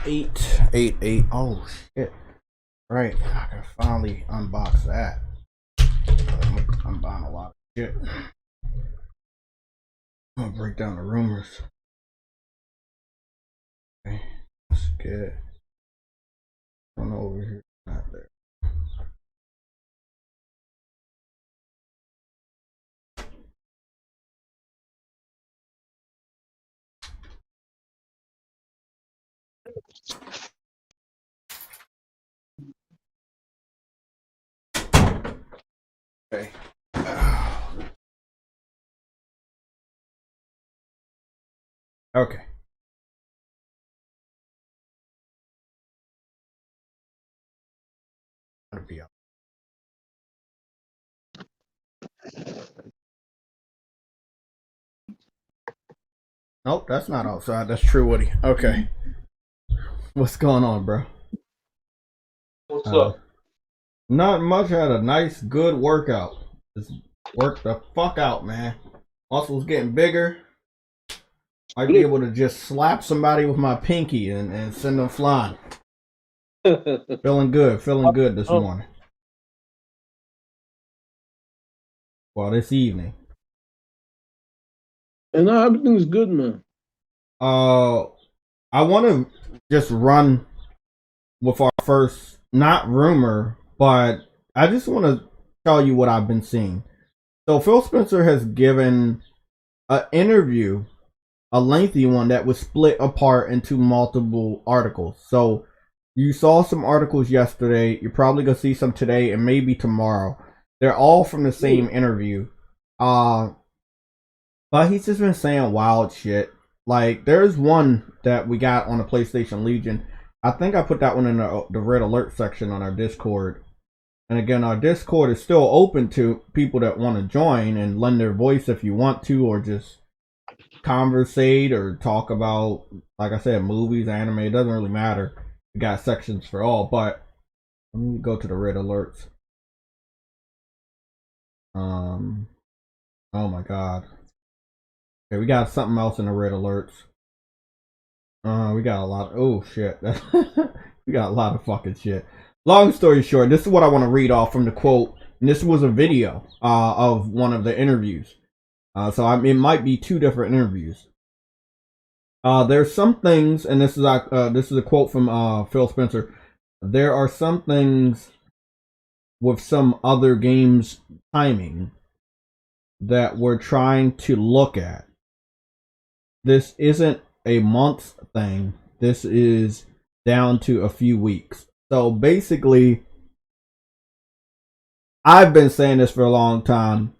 888. Oh shit! Right, I can finally unbox that. I'm buying a lot of shit. I'm gonna break down the rumors. Okay, let's get one over here. Not there. Okay. Okay. That'll be up. Nope, that's not outside. That's True Woody. Okay. What's going on, bro? What's up? Not much. Had a nice, good workout. Just worked the fuck out, man. Muscles getting bigger. Might be able to just slap somebody with my pinky and send them flying. Feeling good this morning. Well, this evening. And everything's good, man. I want to just run with our first, not rumor, but I just want to tell you what I've been seeing. So Phil Spencer has given an interview, a lengthy one that was split apart into multiple articles. So you saw some articles yesterday. You're probably gonna see some today and maybe tomorrow. They're all from the same interview. But he's just been saying wild shit. Like there's one that we got on the PlayStation Legion. I think I put that one in the red alert section on our Discord. And again, our Discord is still open to people that want to join and lend their voice if you want to, or just conversate or talk about, like I said, movies, anime. It doesn't really matter. We got sections for all, but let me go to the red alerts. Oh my god. Okay, we got something else in the red alerts. We got a lot. Oh shit. We got a lot of fucking shit. Long story short, this is what I want to read off from the quote. And this was a video of one of the interviews. So it might be two different interviews. There's some things, and this is a quote from Phil Spencer. There are some things with some other games timing that we're trying to look at. This isn't a month thing. This is down to a few weeks. So basically, I've been saying this for a long time.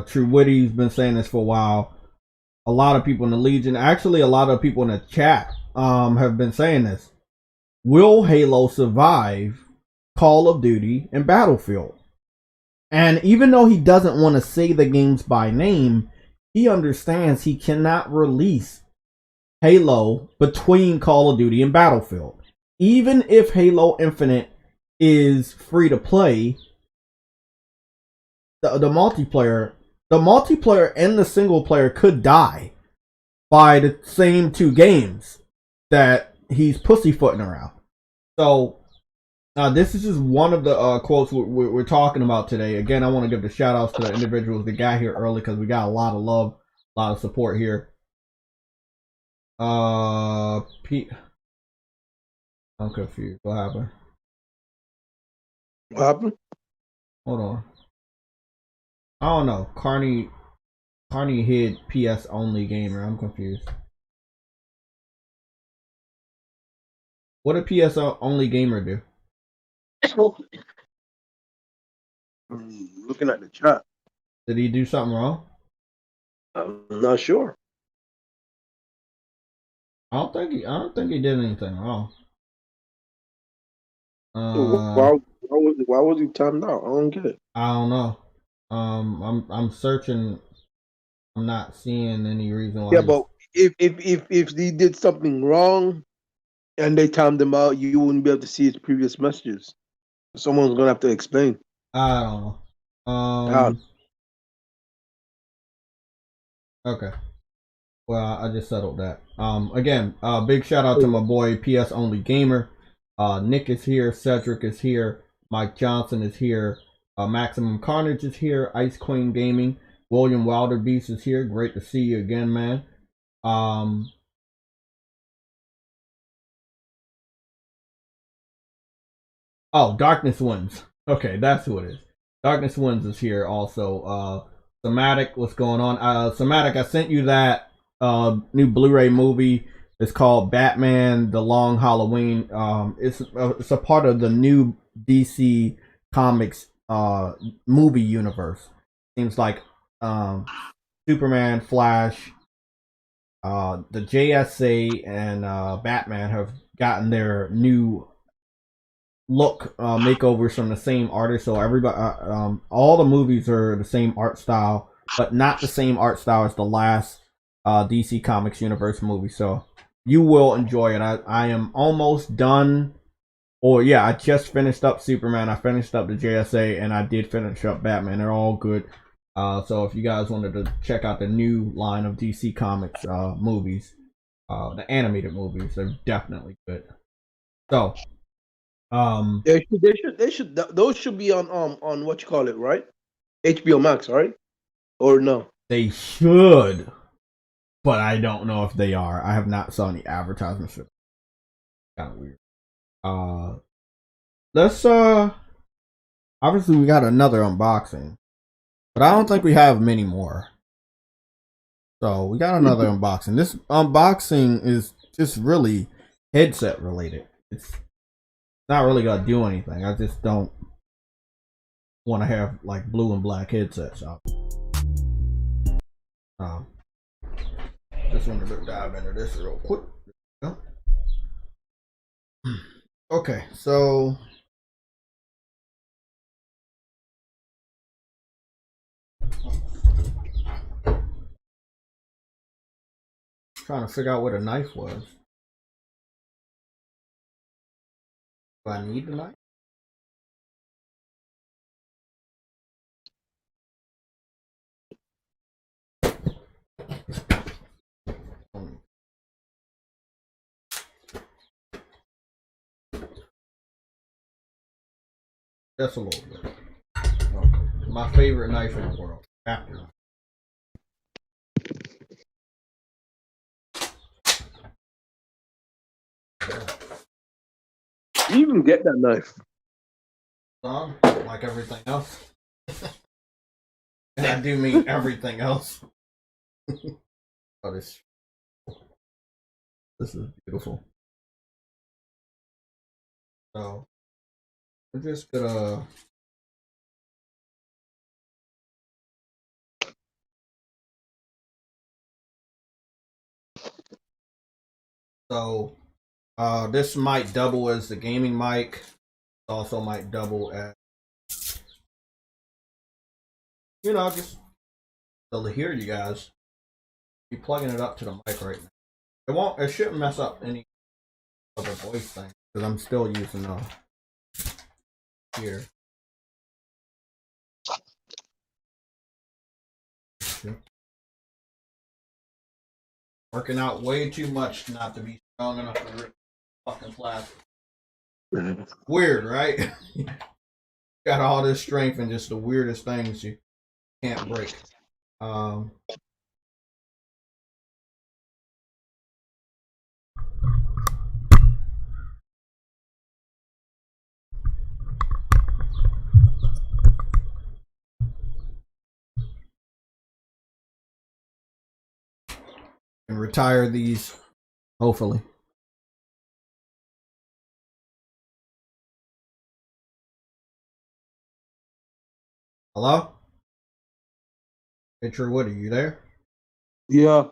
True Witty's been saying this for a while. A lot of people in the Legion, actually a lot of people in the chat, have been saying this. Will Halo survive Call of Duty and Battlefield? And even though he doesn't want to say the games by name, he understands he cannot release Halo between Call of Duty and Battlefield. Even if Halo Infinite is free to play, the multiplayer and the single player could die by the same two games that he's pussyfooting around. So this is just one of the quotes we're talking about today. Again, I want to give the shout outs to the individuals that got here early because we got a lot of love, a lot of support here. I'm confused. What happened? What happened? Hold on. I don't know. Carney hid PS only gamer. I'm confused. What did PS only gamer do? Looking at the chat. Did he do something wrong? I'm not sure. I don't think he did anything wrong. Why was he timed out? I don't get it. I don't know. I'm searching. I'm not seeing any reason why. Yeah, but if he did something wrong and they timed him out, you wouldn't be able to see his previous messages. Someone's gonna have to explain. I don't know. Okay. Well, I just settled that. Again, big shout out to my boy PS Only Gamer. Nick is here. Cedric is here. Mike Johnson is here. Maximum Carnage is here. Ice Queen Gaming. William Wilderbeast is here. Great to see you again, man. Oh, Darkness Wins. Okay, that's who it is. Darkness Wins is here also. Somatic, what's going on? Somatic, I sent you that new Blu-ray movie. It's called Batman: The Long Halloween. It's a part of the new DC Comics movie universe. Seems like Superman, Flash, the JSA, and Batman have gotten their new look makeovers from the same artist. So everybody, all the movies are the same art style, but not the same art style as the last DC Comics universe movie. So you will enjoy it. I am almost done. Or yeah, I just finished up Superman. I finished up the JSA, and I did finish up Batman. They're all good. So if you guys wanted to check out the new line of DC Comics movies, the animated movies, they're definitely good. So they should those should be on what you call it, right? HBO Max, right? Or no? they should, but I don't know if they are. I have not saw any advertisements for it. Kind of weird. Let's obviously we got another unboxing, but I don't think we have many more. So we got another unboxing. This unboxing is just really headset related. It's not really gonna do anything. I just don't want to have like blue and black headsets out. Just wanted to dive into this real quick. Okay, so trying to figure out where the knife was. Do I need the knife? Just a little bit. Okay. My favorite knife in the world. After. You even get that knife? Like everything else. And I do mean everything else. Oh, this is beautiful. So we're just gonna this might double as the gaming mic. It also might double as, you know, just to hear you guys. Be plugging it up to the mic right now. It shouldn't mess up any of the voice thing because I'm still using here. Working out way too much not to be strong enough to rip fucking plastic. Weird, right? Got all this strength and just the weirdest things you can't break. And retire these, hopefully. Hello? Hey, True Wood, are you there? Yeah.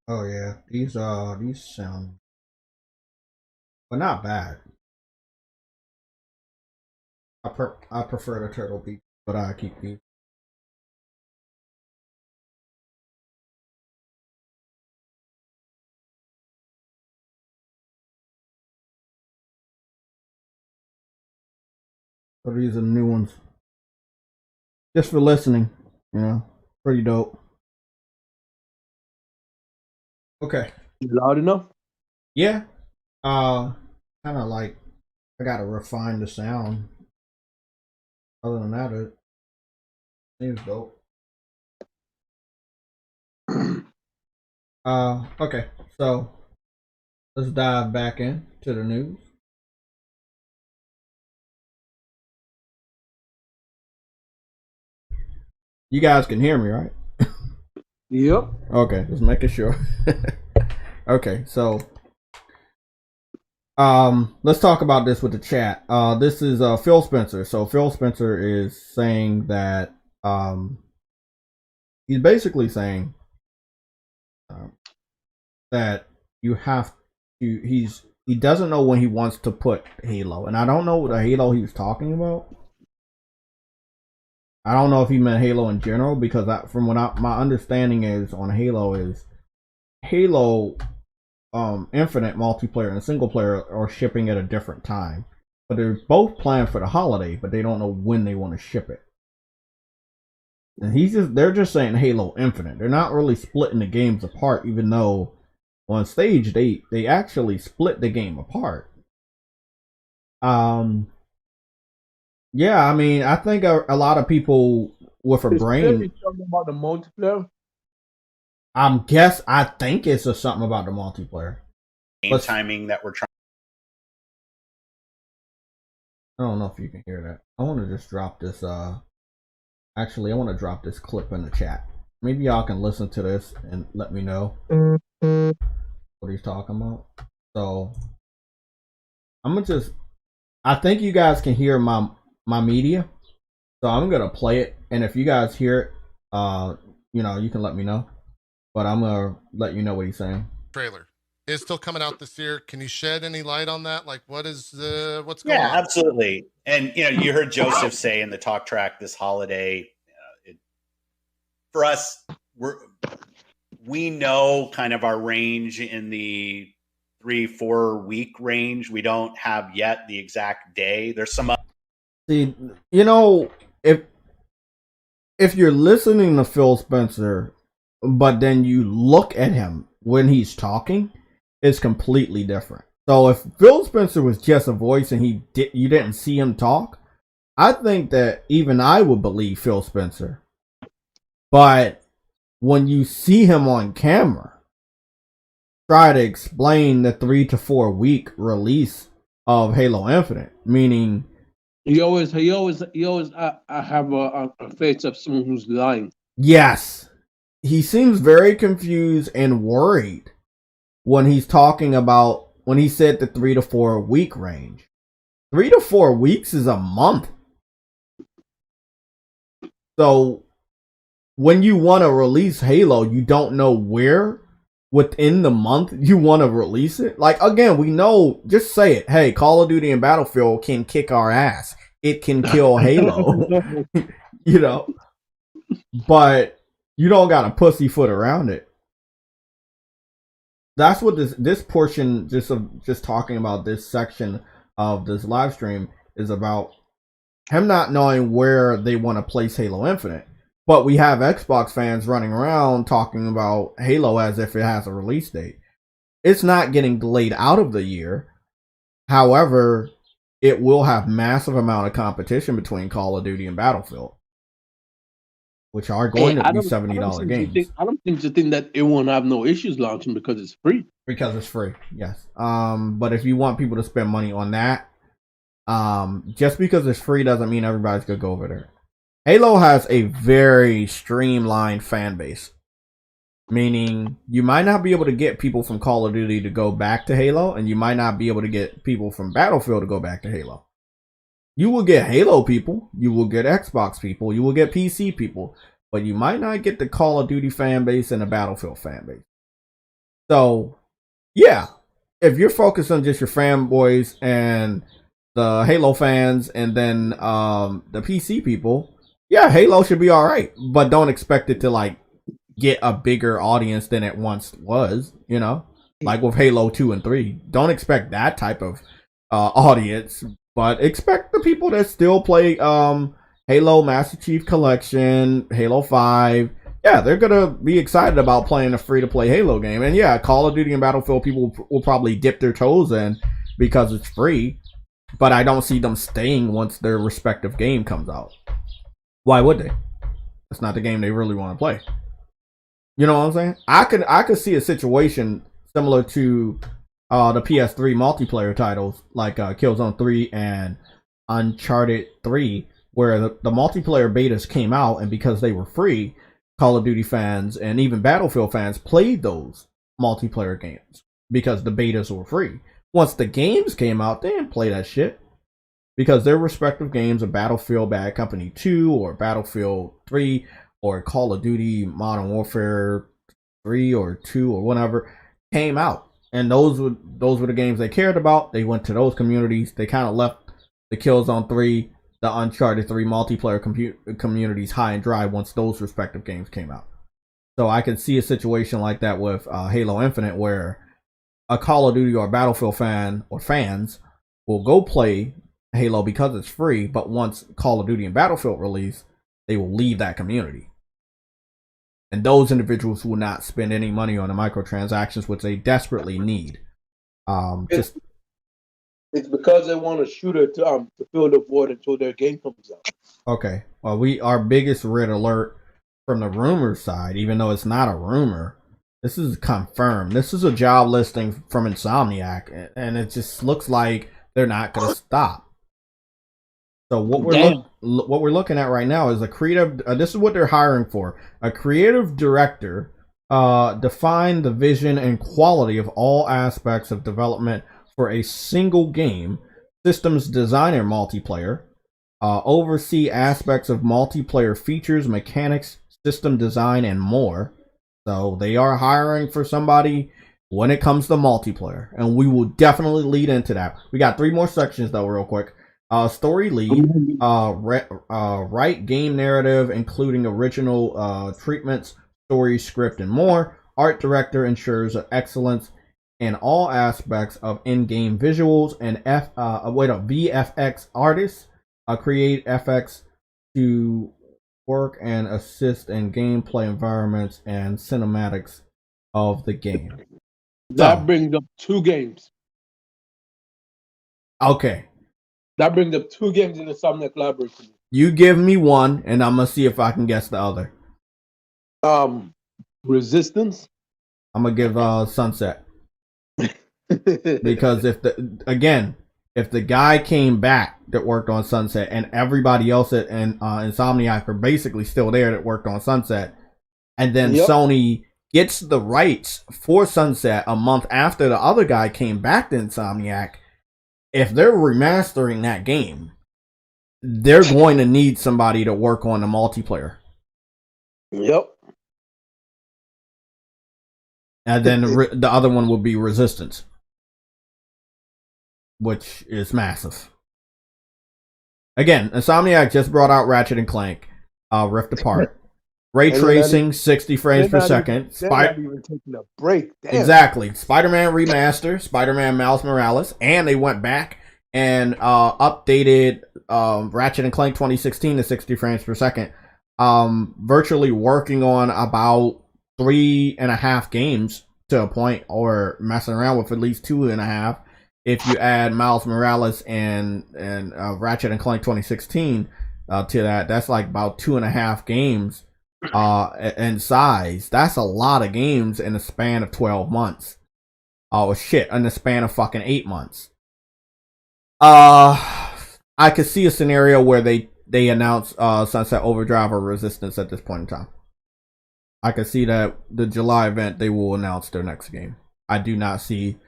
Oh yeah, these sound, but not bad. I prefer the Turtle Beach, but I keep these. So these are the new ones. Just for listening, you know, pretty dope. Okay. Loud enough? Yeah. Kind of like I gotta refine the sound. Other than that, it seems dope. Okay. So let's dive back in to the news. You guys can hear me, right? Yep. Okay, just making sure. Okay, so let's talk about this with the chat. This is Phil Spencer. So Phil Spencer is saying that he's basically saying that you have to. He doesn't know when he wants to put Halo, and I don't know what Halo he was talking about. I don't know if he meant Halo in general, because from what my understanding is on Halo is Halo Infinite multiplayer and single player are shipping at a different time, but they're both planned for the holiday, but they don't know when they want to ship it. And they're just saying Halo Infinite. They're not really splitting the games apart, even though on stage they actually split the game apart. Yeah, I mean, I think a lot of people with a brain. Something about the multiplayer. I think it's just something about the multiplayer. Game timing that we're trying. I don't know if you can hear that. I want to just drop this. Actually, I want to drop this clip in the chat. Maybe y'all can listen to this and let me know what he's talking about. So I'm gonna just. I think you guys can hear my media, so I'm gonna play it. And if you guys hear it, you can let me know. But I'm gonna let you know what he's saying. Trailer is still coming out this year. Can you shed any light on that? Like, what's going on? Yeah, absolutely. And you heard Joseph say in the talk track this holiday, for us, we know kind of our range in the 3-4 week range. We don't have yet the exact day. There's some. See, if you're listening to Phil Spencer, but then you look at him when he's talking, it's completely different. So if Phil Spencer was just a voice and you didn't see him talk, I think that even I would believe Phil Spencer. But when you see him on camera, try to explain the 3 to 4 week release of Halo Infinite, meaning He always I have a face of someone who's lying. Yes. He seems very confused and worried when he's talking about, when he said the 3 to 4 week range. 3 to 4 weeks is a month. So when you want to release Halo, you don't know where within the month you want to release it. Like, again, we know, just say it. Hey, Call of Duty and Battlefield can kick our ass. It can kill Halo. But you don't got to pussyfoot around it. That's what this portion just talking about this section of this live stream is about. Him not knowing where they want to place Halo Infinite. But we have Xbox fans running around talking about Halo as if it has a release date. It's not getting delayed out of the year. However, it will have massive amount of competition between Call of Duty and Battlefield, which are going to be $70 games. I don't think you think that it won't have no issues launching because it's free. Because it's free, yes. But if you want people to spend money on that, just because it's free doesn't mean everybody's gonna go over there. Halo has a very streamlined fan base, meaning you might not be able to get people from Call of Duty to go back to Halo, and you might not be able to get people from Battlefield to go back to Halo. You will get Halo people, you will get Xbox people, you will get PC people, but you might not get the Call of Duty fan base and the Battlefield fan base. So, yeah, if you're focused on just your fanboys and the Halo fans and then the PC people, yeah, Halo should be alright, but don't expect it to like get a bigger audience than it once was, like with Halo 2 and 3. Don't expect that type of audience, but expect the people that still play Halo Master Chief Collection, Halo 5, Yeah, they're gonna be excited about playing a free-to-play Halo game, and yeah, Call of Duty and Battlefield people will probably dip their toes in because it's free. But I don't see them staying once their respective game comes out. Why would they? It's not the game they really want to play. You know what I'm saying? I could see a situation similar to the PS3 multiplayer titles like Killzone 3 and Uncharted 3, where the multiplayer betas came out, and because they were free, Call of Duty fans and even Battlefield fans played those multiplayer games because the betas were free. Once the games came out, they didn't play that shit because their respective games of Battlefield Bad Company 2 or Battlefield 3 or Call of Duty Modern Warfare 3 or 2 or whatever came out. And those were the games they cared about. They went to those communities. They kind of left the Killzone 3, the Uncharted 3 multiplayer communities high and dry once those respective games came out. So I can see a situation like that with Halo Infinite, where a Call of Duty or Battlefield fan or fans will go play Halo because it's free, but once Call of Duty and Battlefield release, they will leave that community. And those individuals will not spend any money on the microtransactions, which they desperately need. It's because they want a shooter to fill the void until their game comes out. Okay. Well, our biggest red alert from the rumor side, even though it's not a rumor, this is confirmed. This is a job listing from Insomniac, and it just looks like they're not going to stop. So what we're looking at right now is a creative. This is what they're hiring for: a creative director. Define the vision and quality of all aspects of development for a single game. Systems designer, multiplayer. Oversee aspects of multiplayer features, mechanics, system design, and more. So they are hiring for somebody when it comes to multiplayer, and we will definitely lead into that. We got 3 more sections though, real quick. Story lead, write game narrative, including original treatments, story, script, and more. Art director ensures excellence in all aspects of in-game visuals, and VFX artist create FX to work and assist in gameplay environments and cinematics of the game. That brings up 2 games. Okay. That brings up 2 games in the Insomniac library. You give me one, and I'm gonna see if I can guess the other. Resistance. I'm gonna give Sunset because if the guy came back that worked on Sunset, and everybody else at Insomniac are basically still there that worked on Sunset, and then Sony gets the rights for Sunset a month after the other guy came back to Insomniac, if they're remastering that game, they're going to need somebody to work on the multiplayer. Yep. And then the other one will be Resistance, which is massive. Again, Insomniac just brought out Ratchet and Clank, Rift Apart. Ray tracing, 60 frames per second. They're not even taking a break. Damn. Exactly. Spider-Man Remaster, Spider-Man Miles Morales, and they went back and updated Ratchet and Clank 2016 to 60 frames per second. Virtually working on about 3.5 games to a point, or messing around with at least 2.5. If you add Miles Morales and Ratchet and Clank 2016 to that, that's like about 2.5 games in size. That's a lot of games in the span of 12 months. Oh shit, in the span of fucking 8 months. I could see a scenario where they announce Sunset Overdrive or Resistance at this point in time. I could see that the July event they will announce their next game. I do not see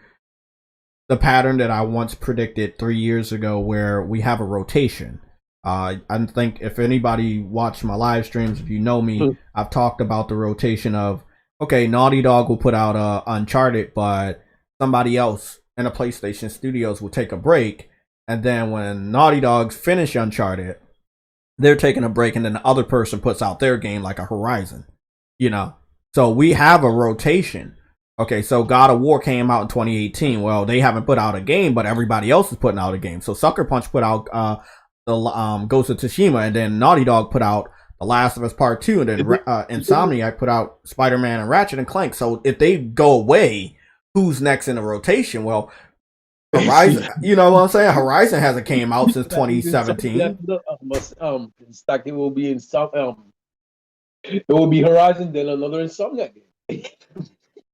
the pattern that I once predicted 3 years ago, where we have a rotation. I think if anybody watched my live streams, if you know me, I've talked about the rotation of, okay, Naughty Dog will put out Uncharted, but somebody else in the PlayStation Studios will take a break, and then when Naughty Dogs finish Uncharted, they're taking a break, and then the other person puts out their game, like a Horizon, you know. So we have a rotation. Okay, so God of War came out in 2018. Well, they haven't put out a game, but everybody else is putting out a game. So Sucker Punch put out the Ghost of Tsushima, and then Naughty Dog put out The Last of Us Part 2, and then Insomniac put out Spider-Man and Ratchet and Clank. So if they go away, who's next in the rotation? Well, Horizon, you know what I'm saying? Horizon hasn't came out since 2017. It will be it will be Horizon, then another Insomniac game.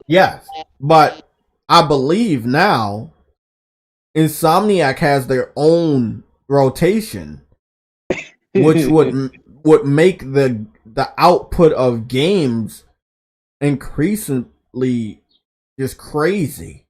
Yes, but I believe now Insomniac has their own rotation, which would make the output of games increasingly just crazy.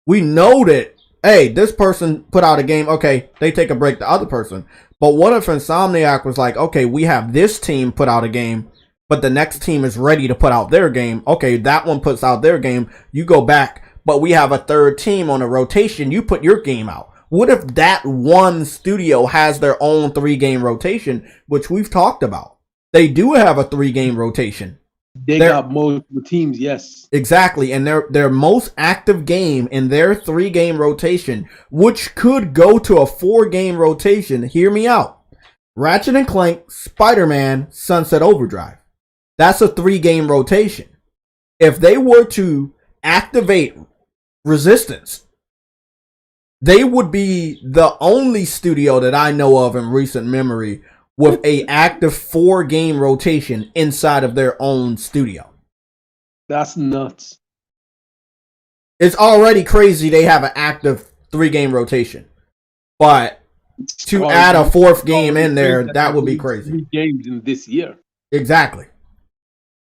We know that, hey, this person put out a game, okay, they take a break, the other person. But what if Insomniac was like, okay, we have this team put out a game, but the next team is ready to put out their game. Okay, that one puts out their game, you go back, but we have a third team on a rotation, you put your game out. What if that one studio has their own 3-game rotation, which we've talked about? They do have a 3-game rotation. They got multiple teams, yes. Exactly, and their most active game in their 3-game rotation, which could go to a 4-game rotation, hear me out. Ratchet and Clank, Spider-Man, Sunset Overdrive. That's a 3-game rotation. If they were to activate Resistance, they would be the only studio that I know of in recent memory with a active 4-game rotation inside of their own studio. That's nuts. It's already crazy they have an active 3-game rotation. But to add a 4th game in there, that would be crazy. 3 games in this year. Exactly.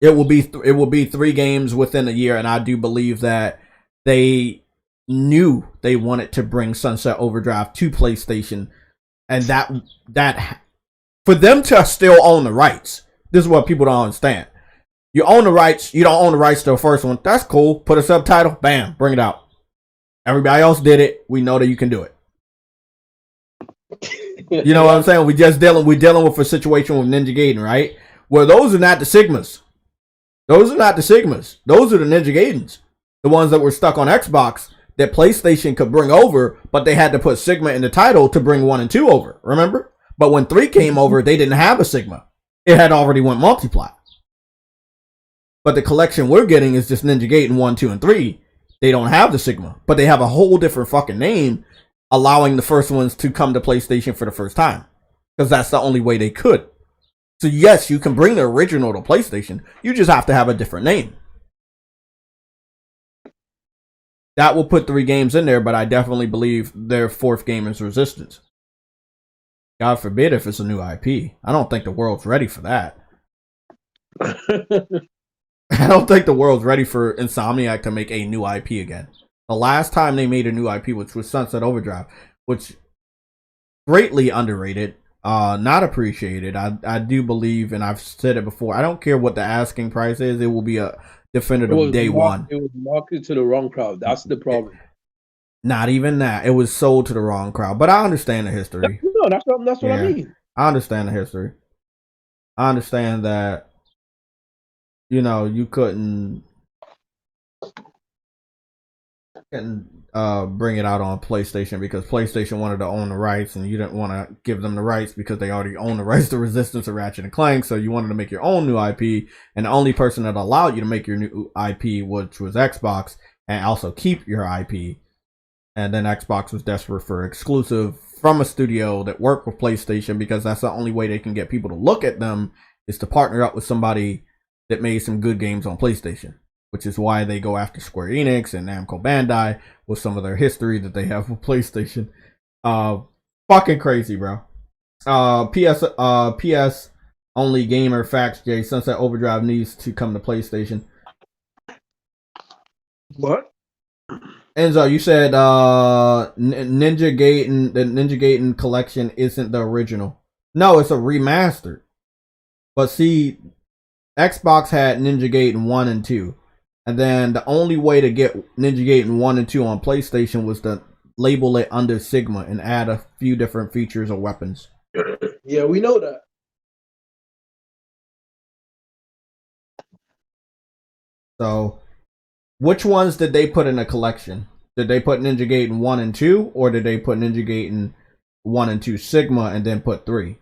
It will be 3 games within a year, and I do believe that they knew they wanted to bring Sunset Overdrive to PlayStation, and that for them to still own the rights. This is what people don't understand. You own the rights, you don't own the rights to the first one. That's cool. Put a subtitle, bam, bring it out. Everybody else did it. We know that you can do it. You know what I'm saying? We're dealing with a situation with Ninja Gaiden, right? Where those are not the Sigmas. Those are not the Sigmas. Those are the Ninja Gaidens. The ones that were stuck on Xbox that PlayStation could bring over, but they had to put Sigma in the title to bring 1 and 2 over. Remember? But when 3 came over, they didn't have a Sigma. It had already went multiply. But the collection we're getting is just Ninja Gaiden 1, 2, and 3. They don't have the Sigma, but they have a whole different fucking name, allowing the first ones to come to PlayStation for the first time. Because that's the only way they could. So yes, you can bring the original to PlayStation. You just have to have a different name. That will put 3 games in there, but I definitely believe their 4th game is Resistance. God forbid if it's a new IP. I don't think the world's ready for that. I don't think the world's ready for Insomniac to make a new IP again. The last time they made a new IP, which was Sunset Overdrive, which greatly underrated, not appreciated. I do believe, and I've said it before, I don't care what the asking price is, it will be a definitive day one. It was marketed to the wrong crowd. That's the problem. Not even that. It was sold to the wrong crowd. But I understand the history. No, that's what I mean. I understand the history. I understand that, you know, you couldn't bring it out on PlayStation because PlayStation wanted to own the rights, and you didn't want to give them the rights because they already own the rights to Resistance or Ratchet and Clank. So you wanted to make your own new IP, and the only person that allowed you to make your new IP, which was Xbox, and also keep your IP. And then Xbox was desperate for exclusive from a studio that worked with PlayStation, because that's the only way they can get people to look at them, is to partner up with somebody that made some good games on PlayStation. Which is why they go after Square Enix and Namco Bandai with some of their history that they have with PlayStation. Fucking crazy, bro. PS only gamer facts, Jay. Sunset Overdrive needs to come to PlayStation. What? Enzo, you said Ninja Gaiden, the Ninja Gaiden collection isn't the original. No, it's a remastered. But see, Xbox had Ninja Gaiden 1 and 2. And then the only way to get Ninja Gaiden 1 and 2 on PlayStation was to label it under Sigma and add a few different features or weapons. Yeah, we know that. So, which ones did they put in a collection? Did they put Ninja Gaiden 1 and 2, or did they put Ninja Gaiden 1 and 2 Sigma and then put 3?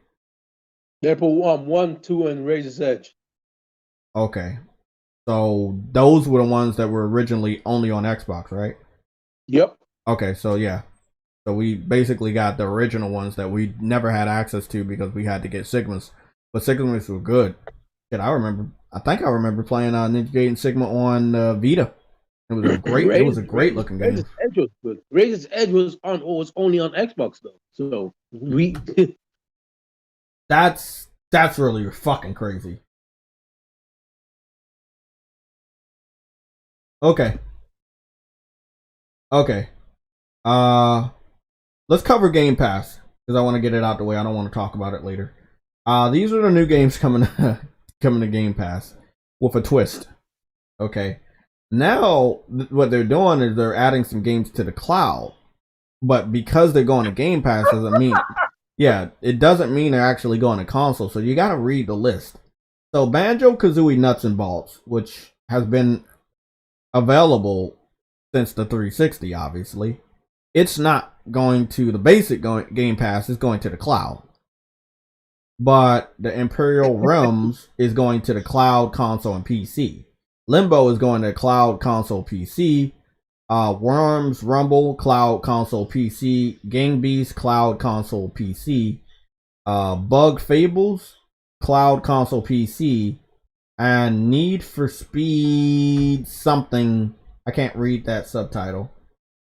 They put 1, 2, and Razor's Edge. Okay. So those were the ones that were originally only on Xbox, right? Yep. Okay, so yeah. So we basically got the original ones that we never had access to because we had to get Sigmas. But Sigmas were good. Shit, I think I remember playing Ninja Gaiden Sigma on Vita. It was a great looking game. Razor's Edge was good. Razor's Edge was only on Xbox though. So we That's really fucking crazy. Okay. Let's cover Game Pass because I want to get it out the way. I don't want to talk about it later. These are the new games coming to Game Pass with a twist. Okay. Now what they're doing is they're adding some games to the cloud, but because they're going to Game Pass doesn't mean, it doesn't mean they're actually going to console. So you got to read the list. So Banjo-Kazooie Nuts and Bolts, which has been available since the 360, obviously, it's not going to the basic Game Pass. It's going to the cloud. But the Imperial Realms is going to the cloud, console, and PC. Limbo is going to cloud, console, PC. Worms Rumble, cloud, console, PC. Gang Beasts, cloud, console, PC. Bug Fables, cloud, console, PC. And Need for Speed something. I can't read that subtitle.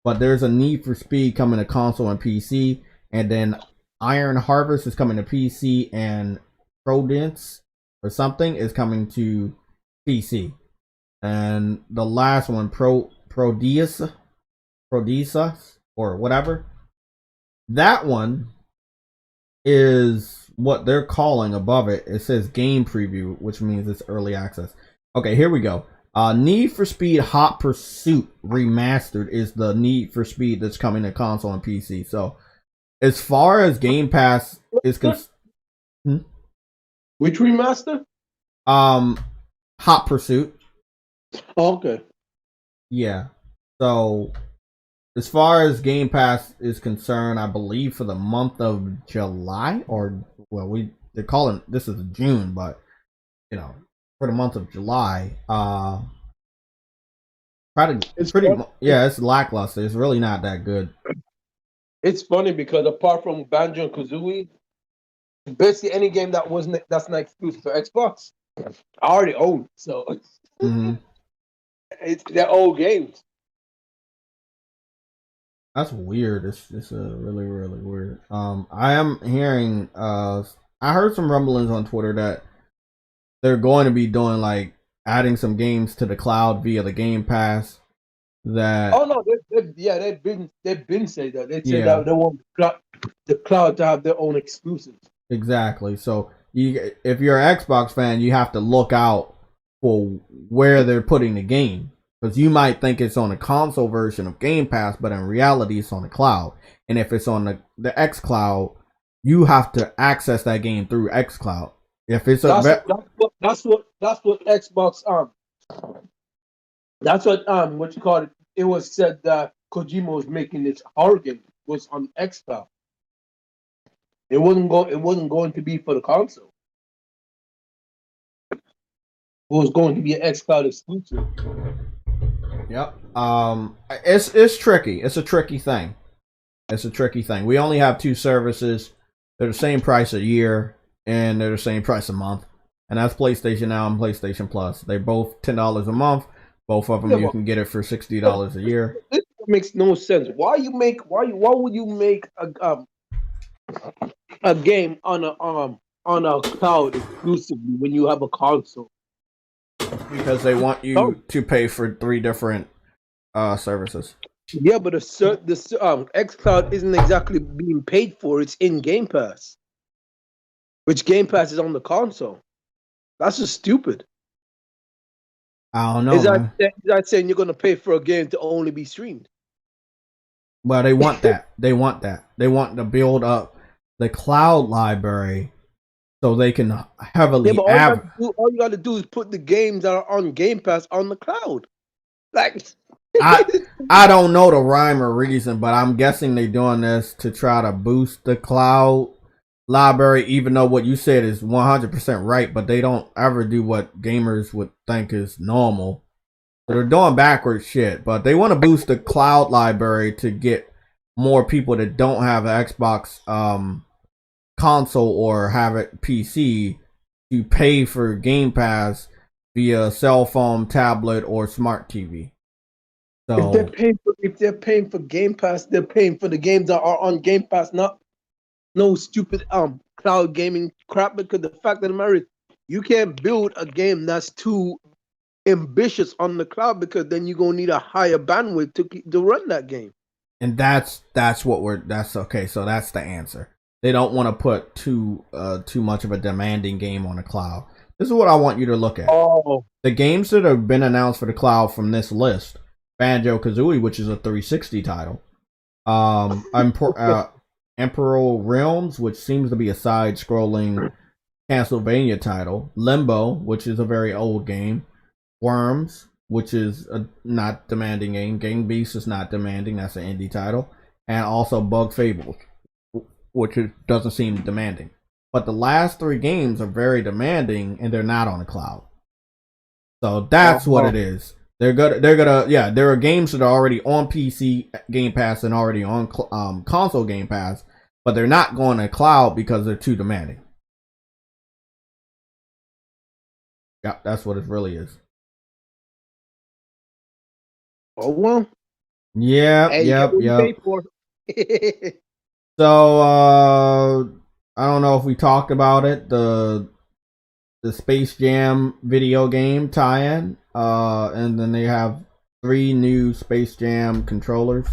But there's a Need for Speed coming to console and PC. And then Iron Harvest is coming to PC. And Prodence or something is coming to PC. And the last one, Prodisa or whatever, that one is what they're calling above it. It says game preview, which means it's early access. Okay, here we go. Need for Speed Hot Pursuit Remastered is the Need for Speed that's coming to console and PC. So as far as Game Pass is concerned, Which remaster? Hot Pursuit. Oh, okay. Yeah. So as far as Game Pass is concerned, I believe for the month of July, they're calling this is June, but for the month of July, it's lackluster. It's really not that good. It's funny because apart from Banjo and Kazooie, basically any game that's not exclusive to Xbox, I already own. So they're old games. That's weird. It's really, really weird. I am hearing I heard some rumblings on Twitter that they're going to be doing like adding some games to the cloud via the Game Pass. They've been saying that. They said that they want the cloud to have their own exclusives. Exactly. So if you're an Xbox fan, you have to look out for where they're putting the game. Because you might think it's on the console version of Game Pass, but in reality it's on the cloud. And if it's on the xCloud, you have to access that game through xCloud. If it's that's what Xbox that's what you call it. It was said that Kojima was making this horror game was on xCloud. It wasn't going to be for the console. It was going to be an xCloud exclusive. Yep. It's tricky. It's a tricky thing. We only have 2 services. They're the same price a year, and they're the same price a month. And that's PlayStation Now and PlayStation Plus. They're both $10 a month. Both of them you can get it for $60 a year. This makes no sense. Why would you make a game on a cloud exclusively when you have a console? Because they want you to pay for 3 different services. Yeah, but the xCloud isn't exactly being paid for. It's in Game Pass, which Game Pass is on the console. That's just stupid. I don't know. Is that saying you're going to pay for a game to only be streamed? Well, they want that. They want to build up the cloud library so they can heavily. Yeah, but all you got to do is put the games that are on Game Pass on the cloud. Like, I don't know the rhyme or reason, but I'm guessing they're doing this to try to boost the cloud library, even though what you said is 100% right, but they don't ever do what gamers would think is normal. So they're doing backwards shit, but they want to boost the cloud library to get more people that don't have an Xbox console or have it PC to pay for Game Pass via cell phone, tablet, or smart TV. So If they're paying for Game Pass, they're paying for the games that are on Game Pass, not no stupid cloud gaming crap. Because the fact of the matter is, you can't build a game that's too ambitious on the cloud, because then you're gonna need a higher bandwidth to run that game. And that's okay. So that's the answer. They don't want to put too much of a demanding game on the cloud. This is what I want you to look at. Oh, The games that have been announced for the cloud from this list: Banjo-Kazooie, which is a 360 title. Emperor Realms, which seems to be a side-scrolling Castlevania title. Limbo, which is a very old game. Worms, which is a not demanding game. Gang Beasts is not demanding. That's an indie title. And also Bug Fables, which doesn't seem demanding. But the last three games are very demanding, and they're not on the cloud. So that's what it is. There are games that are already on PC Game Pass and already on console Game Pass, but they're not going to cloud because they're too demanding. Yeah, that's what it really is. oh well. Yep. So I don't know if we talked about it. The Space Jam video game tie-in, and then they have 3 new Space Jam controllers.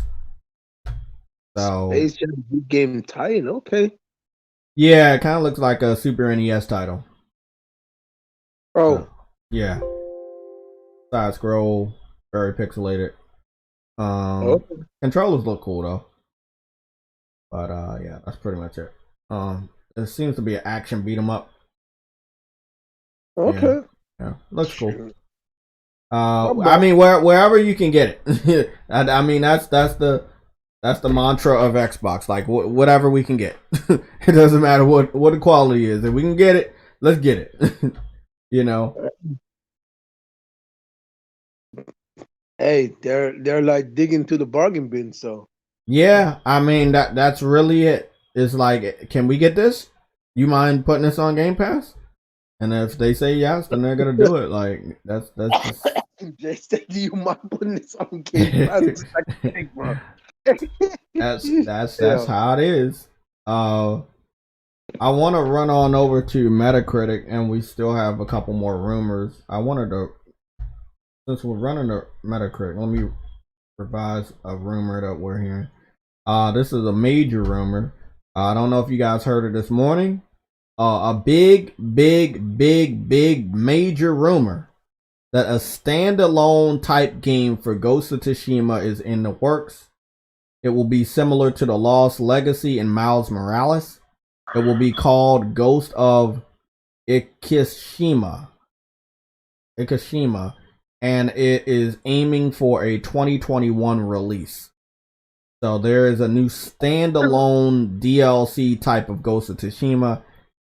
So Space Jam game tie-in, okay. Yeah, it kind of looks like a Super NES title. Oh, yeah. Side scroll, very pixelated. okay. Controllers look cool though. But yeah, that's pretty much it. It seems to be an action beat 'em up. Okay. Yeah, looks cool. I mean, wherever you can get it. I mean, that's the mantra of Xbox. Like whatever we can get, it doesn't matter what the quality is. If we can get it, let's get it. You know. Hey, they're like digging to the bargain bin. So Yeah, I mean that's really it. It's like, can we get this? You mind putting this on Game Pass? And if they say yes, then they're gonna do it. Like that's just. Jay said, "Do you mind putting this on Game Pass?" That's how it is. I want to run on over to Metacritic, and we still have a couple more rumors. I wanted to, since we're running to Metacritic, let me revise a rumor that we're hearing. This is a major rumor. I don't know if you guys heard it this morning. A big major rumor that a standalone type game for Ghost of Tsushima is in the works. It will be similar to the Lost Legacy and Miles Morales. It will be called Ghost of Tsushima, and it is aiming for a 2021 release. So there is a new standalone DLC type of Ghost of Tsushima,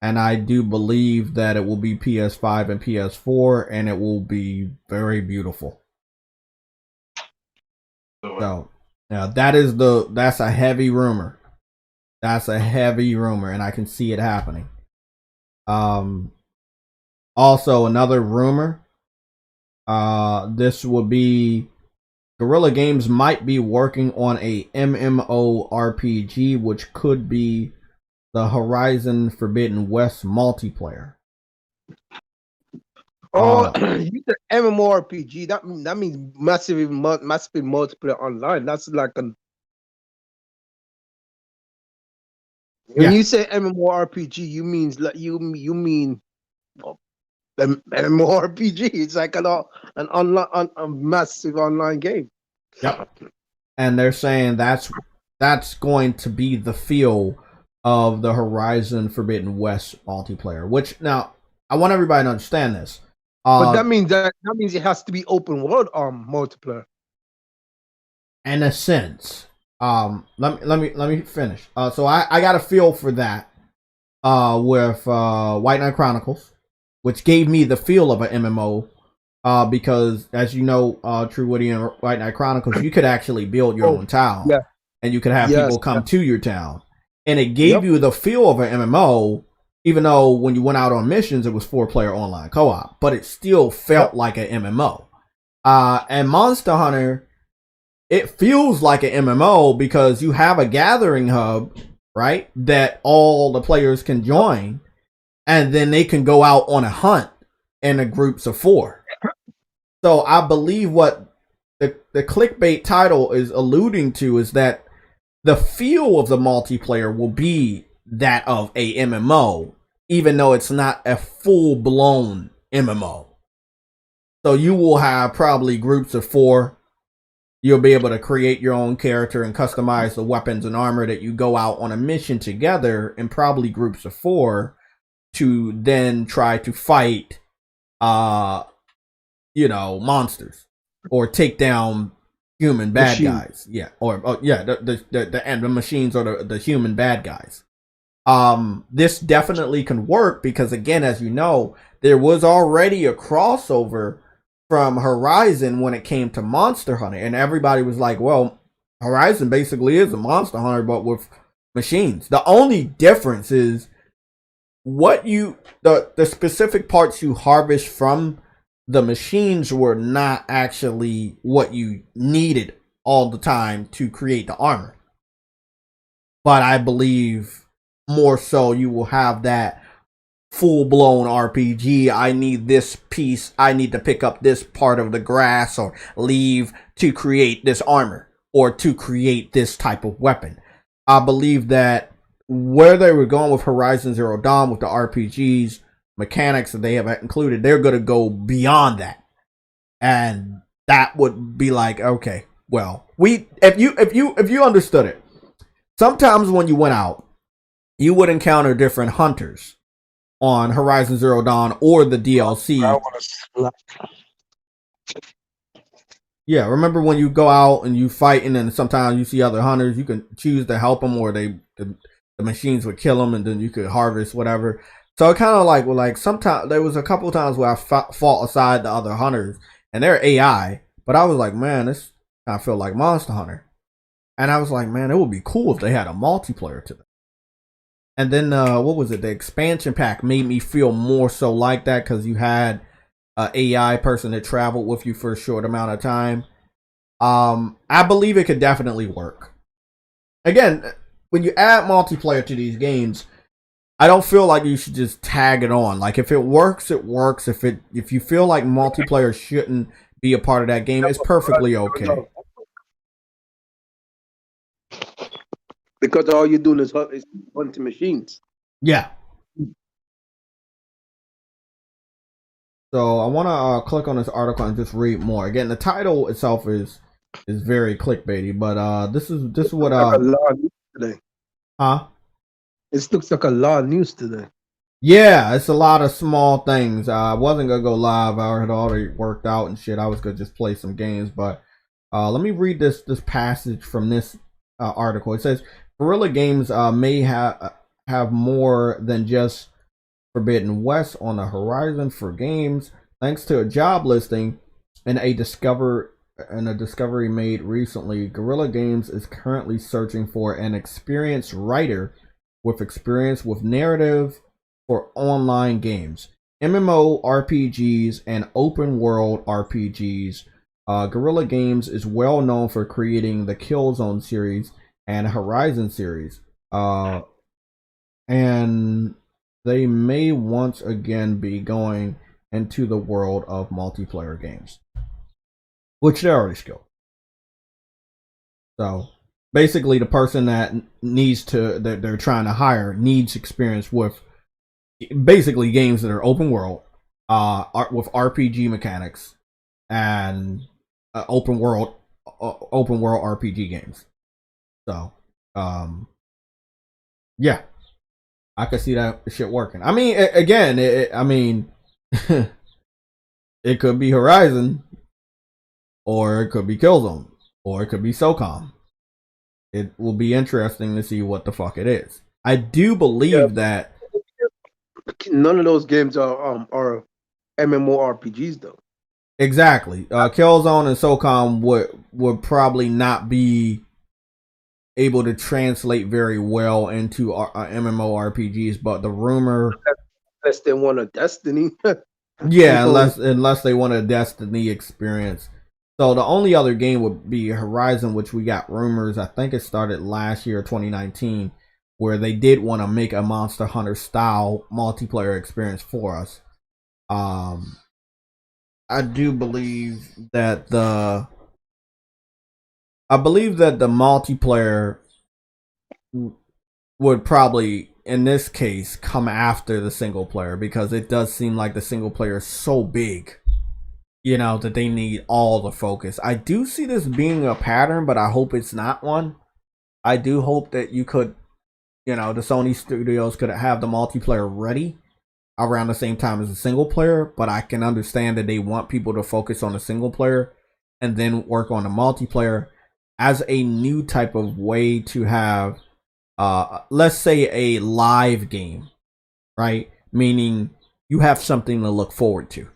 and I do believe that it will be PS5 and PS4, and it will be very beautiful. So now that's a heavy rumor. That's a heavy rumor, and I can see it happening. Also another rumor. This will be Guerrilla Games might be working on a MMORPG, which could be the Horizon Forbidden West multiplayer. Oh, you said MMORPG. That means massive multiplayer online. That's like an. When you say MMORPG, you mean MMORPG. It's like an online, a massive online game. Yep. And they're saying that's going to be the feel of the Horizon Forbidden West multiplayer. Which now I want everybody to understand this. But that means it has to be open world multiplayer. In a sense. Let me finish. So I got a feel for that. with White Knight Chronicles, which gave me the feel of an MMO. Because as you know, True Woody and White Knight Chronicles, you could actually build your own town, yeah. and you could have Yes, people come yeah. to your town, and it gave Yep. you the feel of an MMO. Even though when you went out on missions, it was 4-player online co-op, but it still felt Yep. like an MMO. And Monster Hunter, it feels like an MMO because you have a gathering hub, right? That all the players can join, and then they can go out on a hunt in the groups of 4. So I believe what the clickbait title is alluding to is that the feel of the multiplayer will be that of a MMO, even though it's not a full-blown MMO. So you will have probably groups of 4. You'll be able to create your own character and customize the weapons and armor that you go out on a mission together in probably groups of 4 to then try to fight monsters or take down human bad guys. Yeah. The machines or the human bad guys. This definitely can work because, again, as you know, there was already a crossover from Horizon when it came to Monster Hunter, and everybody was like, well, Horizon basically is a Monster Hunter but with machines. The only difference is what the specific parts you harvest from the machines were not actually what you needed all the time to create the armor. But I believe more so you will have that full-blown RPG. I need this piece. I need to pick up this part of the grass or leaf to create this armor or to create this type of weapon. I believe that where they were going with Horizon Zero Dawn with the RPGs mechanics that they have included, they're going to go beyond that. And that would be like, okay, well, if you understood it, sometimes when you went out, you would encounter different hunters on Horizon Zero Dawn or the DLC. Yeah, remember when you go out and you fight, and then sometimes you see other hunters, you can choose to help them, or the machines would kill them, and then you could harvest whatever. So it kind of like sometimes there was a couple of times where I fought aside the other hunters, and they're AI, but I was like, man, this kind of feel like Monster Hunter, and I was like, man, it would be cool if they had a multiplayer to them. And then what was it? The expansion pack made me feel more so like that because you had an AI person that traveled with you for a short amount of time. I believe it could definitely work. Again, when you add multiplayer to these games, I don't feel like you should just tag it on. Like if it works, it works. If you feel like multiplayer shouldn't be a part of that game, it's perfectly okay. Because all you're doing is hunting machines. Yeah. So I want to click on this article and just read more. Again, the title itself is very clickbaity, but this is what like a lot of news today. Huh? It looks like a lot of news today. Yeah, it's a lot of small things. I wasn't gonna go live. I had already worked out and shit. I was gonna just play some games, but let me read this passage from this article. It says Guerrilla Games may have more than just Forbidden West on the horizon for games, thanks to a job listing and a discovery made recently. Guerrilla Games is currently searching for an experienced writer with experience with narrative for online games, MMO RPGs, and open world RPGs. Guerrilla Games is well known for creating the Killzone series and Horizon series, and they may once again be going into the world of multiplayer games, which they're already skilled. So basically, the person that they're trying to hire needs experience with basically games that are open world, with RPG mechanics and open world RPG games. So, yeah, I can see that shit working. I mean, again, it could be Horizon, or it could be Killzone, or it could be SOCOM. It will be interesting to see what the fuck it is. I do believe that none of those games are MMORPGs though. Exactly. Killzone and SOCOM would probably not be able to translate very well into MMORPGs, but the rumor, unless they want a Destiny. yeah, unless they want a Destiny experience. So the only other game would be Horizon, which we got rumors. I think it started last year, 2019, where they did want to make a Monster Hunter style multiplayer experience for us. I do believe that the multiplayer would probably, in this case, come after the single player, because it does seem like the single player is so big, you know, that they need all the focus. I do see this being a pattern, but I hope it's not one. I do hope that you could, you know, the Sony studios could have the multiplayer ready around the same time as the single player, but I can understand that they want people to focus on the single player and then work on the multiplayer as a new type of way to have, let's say, a live game, right? Meaning you have something to look forward to.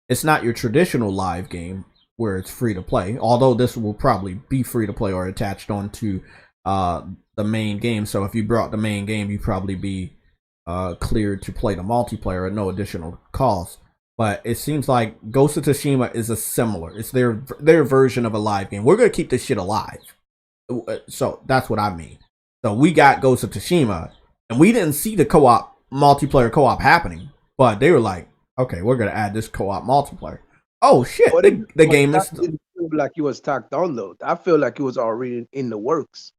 It's not your traditional live game where it's free to play, although this will probably be free to play or attached onto the main game. So if you brought the main game, you'd probably be cleared to play the multiplayer at no additional cost. But it seems like Ghost of Tsushima is it's their version of a live game. We're gonna keep this shit alive. So that's what I mean. So we got Ghost of Tsushima, and we didn't see the multiplayer co-op happening, but they were like, okay, we're gonna add this co-op multiplayer. Oh shit, the game is didn't feel like it was tacked on though. I feel like it was already in the works.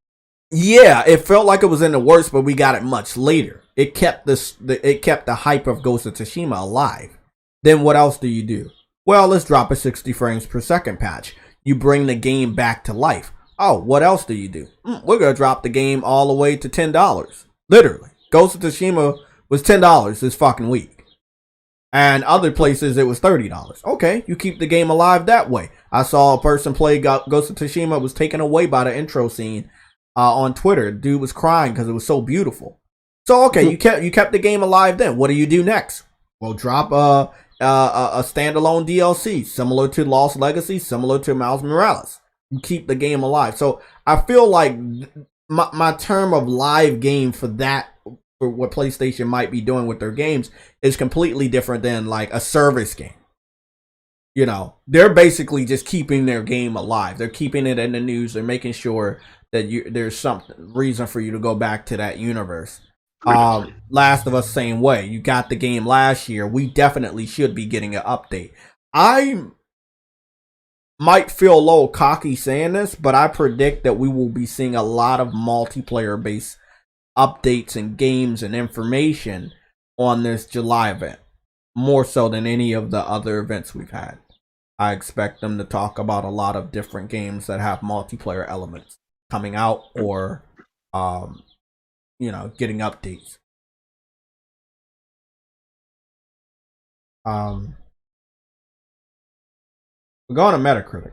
Yeah, it felt like it was in the works, but we got it much later. It kept the hype of Ghost of Tsushima alive. Then what else do you do? Well, let's drop a 60 frames per second patch. You bring the game back to life. Oh, what else do you do? We're gonna drop the game all the way to $10. Literally, Ghost of Tsushima was $10 this fucking week, and other places it was $30. Okay, you keep the game alive that way. I saw a person play Ghost of Tsushima, was taken away by the intro scene on Twitter. Dude was crying because it was so beautiful. So okay, you kept the game alive. Then what do you do next? Well, drop a standalone DLC similar to Lost Legacy, similar to Miles Morales. You keep the game alive. So I feel like my term of live game for what PlayStation might be doing with their games is completely different than like a service game. You know, they're basically just keeping their game alive. They're keeping it in the news. They're making sure that there's some reason for you to go back to that universe. Last of Us, same way. You got the game last year. We definitely should be getting an update. I might feel a little cocky saying this, but I predict that we will be seeing a lot of multiplayer based updates and games and information on this July event, more so than any of the other events we've had. I expect them to talk about a lot of different games that have multiplayer elements coming out or getting updates. We're going to Metacritic.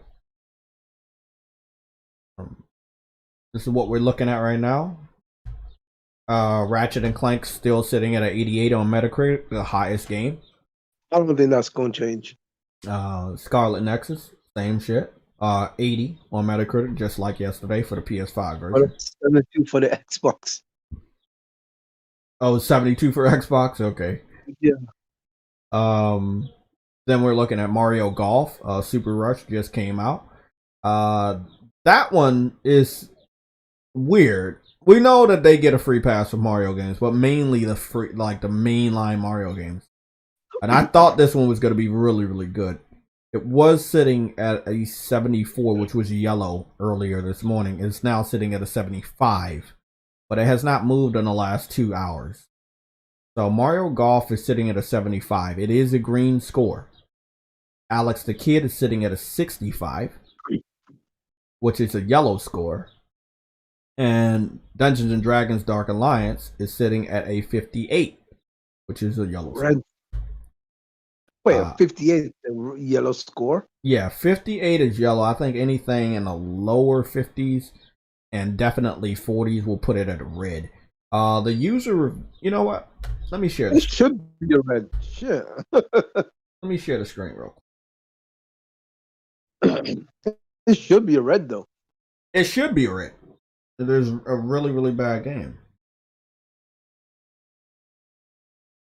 This is what we're looking at right now. Ratchet and Clank still sitting at an 88 on Metacritic, the highest game. I don't think that's going to change. Scarlet Nexus, same shit. 80 on Metacritic, just like yesterday for the PS5 version. 72 for the Xbox. Oh, 72 for Xbox? Okay. Yeah. Then we're looking at Mario Golf. Super Rush just came out. That one is weird. We know that they get a free pass for Mario games, but mainly the mainline Mario games. And I thought this one was going to be really, really good. It was sitting at a 74, which was yellow earlier this morning. It's now sitting at a 75, but it has not moved in the last 2 hours. So Mario Golf is sitting at a 75. It is a green score. Alex the Kid is sitting at a 65, which is a yellow score. And Dungeons and Dragons Dark Alliance is sitting at a 58, which is a yellow score. Wait, 58 the yellow score? Yeah, 58 is yellow. I think anything in the lower 50s and definitely 40s will put it at a red. The user, you know what? Let me share It this. should be a red. Shit. Let me share the screen real quick. It should be a red though. It should be red. There's a really, really bad game.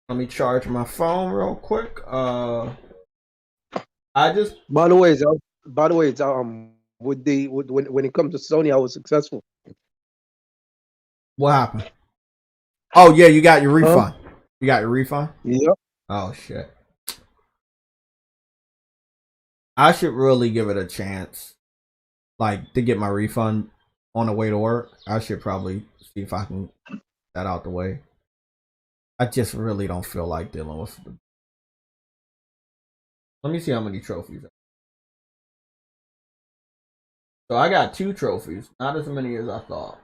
Let me charge my phone real quick. I just. By the way, it's when it comes to Sony, I was successful. What happened? Oh yeah, you got your refund. You got your refund? Yep. Oh shit. I should really give it a chance. Like, to get my refund on the way to work. I should probably see if I can get that out the way. I just really don't feel like dealing with the... Let me see how many trophies. So I got 2 trophies. Not as many as I thought.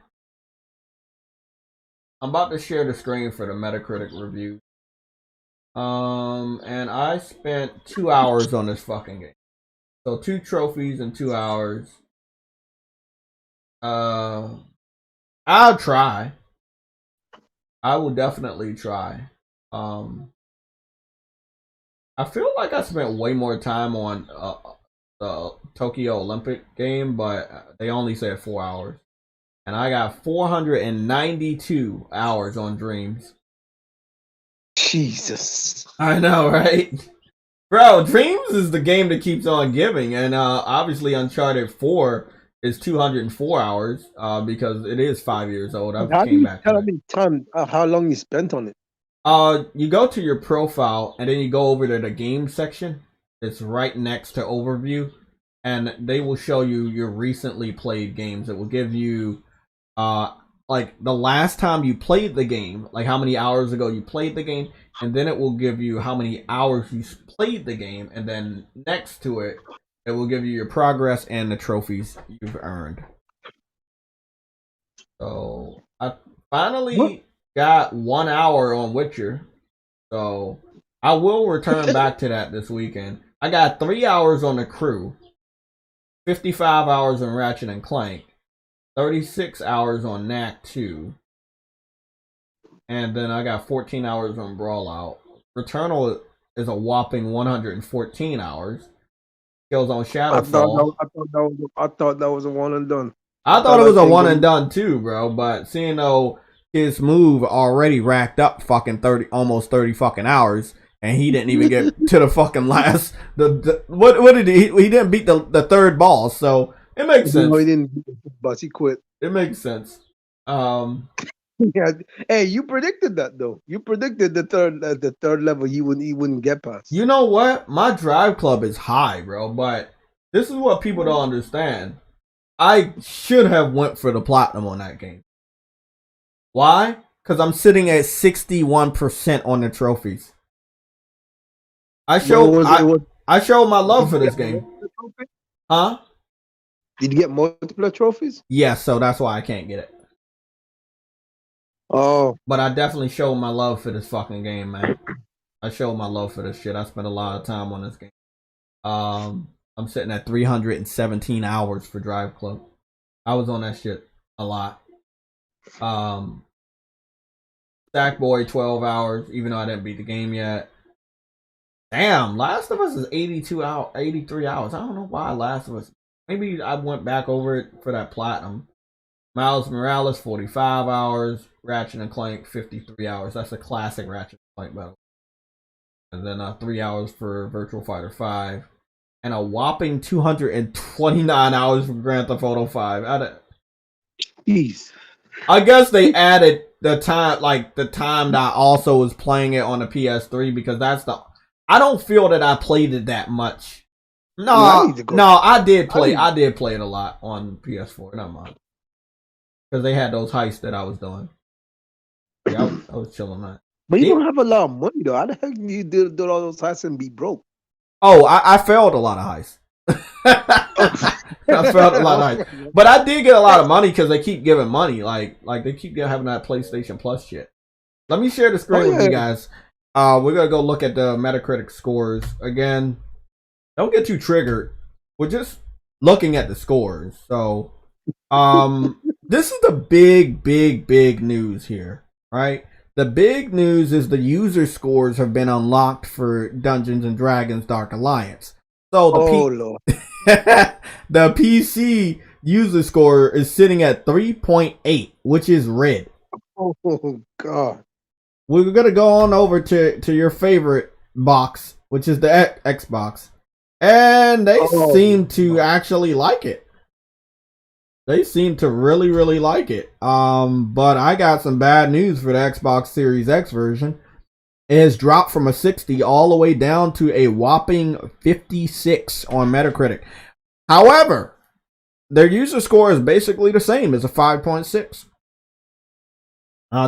I'm about to share the screen for the Metacritic review. And I spent 2 hours on this fucking game. So 2 trophies in 2 hours. I'll try. I will definitely try. I feel like I spent way more time on the Tokyo Olympic game, but they only said 4 hours. And I got 492 hours on Dreams. Jesus. I know, right? Bro, Dreams is the game that keeps on giving. And obviously Uncharted 4 is 204 hours because it is 5 years old. How do you tell me time how long you spent on it? You go to your profile and then you go over to the game section. It's right next to overview, and they will show you your recently played games. It will give you like the last time you played the game, like how many hours ago you played the game, and then it will give you how many hours you played the game, and then next to it, it will give you your progress and the trophies you've earned. So I finally got 1 hour on Witcher, so I will return back to that this weekend. I got 3 hours on The Crew, 55 hours on Ratchet and Clank, 36 hours on Knack 2, and then I got 14 hours on Brawlout. Returnal is a whopping 114 hours. Kills on Shadowfall. I thought that was a one and done. I thought it was a one and done too, bro. But seeing though his move already racked up fucking almost 30 fucking hours, and he didn't even get to the fucking last. What did he? He didn't beat the third boss, so it makes sense. No, he didn't beat the boss. He quit. It makes sense. Yeah. Hey, you predicted that though. You predicted the third level he wouldn't get past. You know what? My drive club is high, bro. But this is what people don't understand. I should have went for the platinum on that game. Why? Because I'm sitting at 61% on the trophies. I showed my love for this game. Huh? Did you get multiple trophies? Yeah, so that's why I can't get it. Oh. But I definitely showed my love for this fucking game, man. I showed my love for this shit. I spent a lot of time on this game. I'm sitting at 317 hours for Drive Club. I was on that shit a lot. Sackboy 12 hours, even though I didn't beat the game yet. Damn, Last of Us is 83 hours. I don't know why Last of Us. Maybe I went back over it for that platinum. Miles Morales 45 hours. Ratchet and Clank 53 hours. That's a classic Ratchet and Clank battle. And then 3 hours for Virtual Fighter 5. And a whopping 229 hours for Grand Theft Auto 5. Jeez. I guess they added the time that I also was playing it on the PS3 because I don't feel that I played it that much. No, I did play it a lot on PS4. Never mind. Because they had those heists that I was doing. Yeah, I was chilling that. But you don't have a lot of money though. How the heck do you do all those heists and be broke? Oh, I failed a lot of heists. I failed a lot of heists. But I did get a lot of money because they keep giving money. Like they keep having that PlayStation Plus shit. Let me share the screen with you guys. We're going to go look at the Metacritic scores. Again, don't get too triggered. We're just looking at the scores. So, this is the big news here. right? The big news is the user scores have been unlocked for Dungeons and Dragons Dark Alliance. So Lord. the PC user score is sitting at 3.8, which is red. Oh God. We're gonna go on over to your favorite box, which is the Xbox, and they seem to actually like it. They seem to really, really like it. But I got some bad news for the Xbox Series X version. It has dropped from a 60 all the way down to a whopping 56 on Metacritic. However, their user score is basically the same as a 5.6.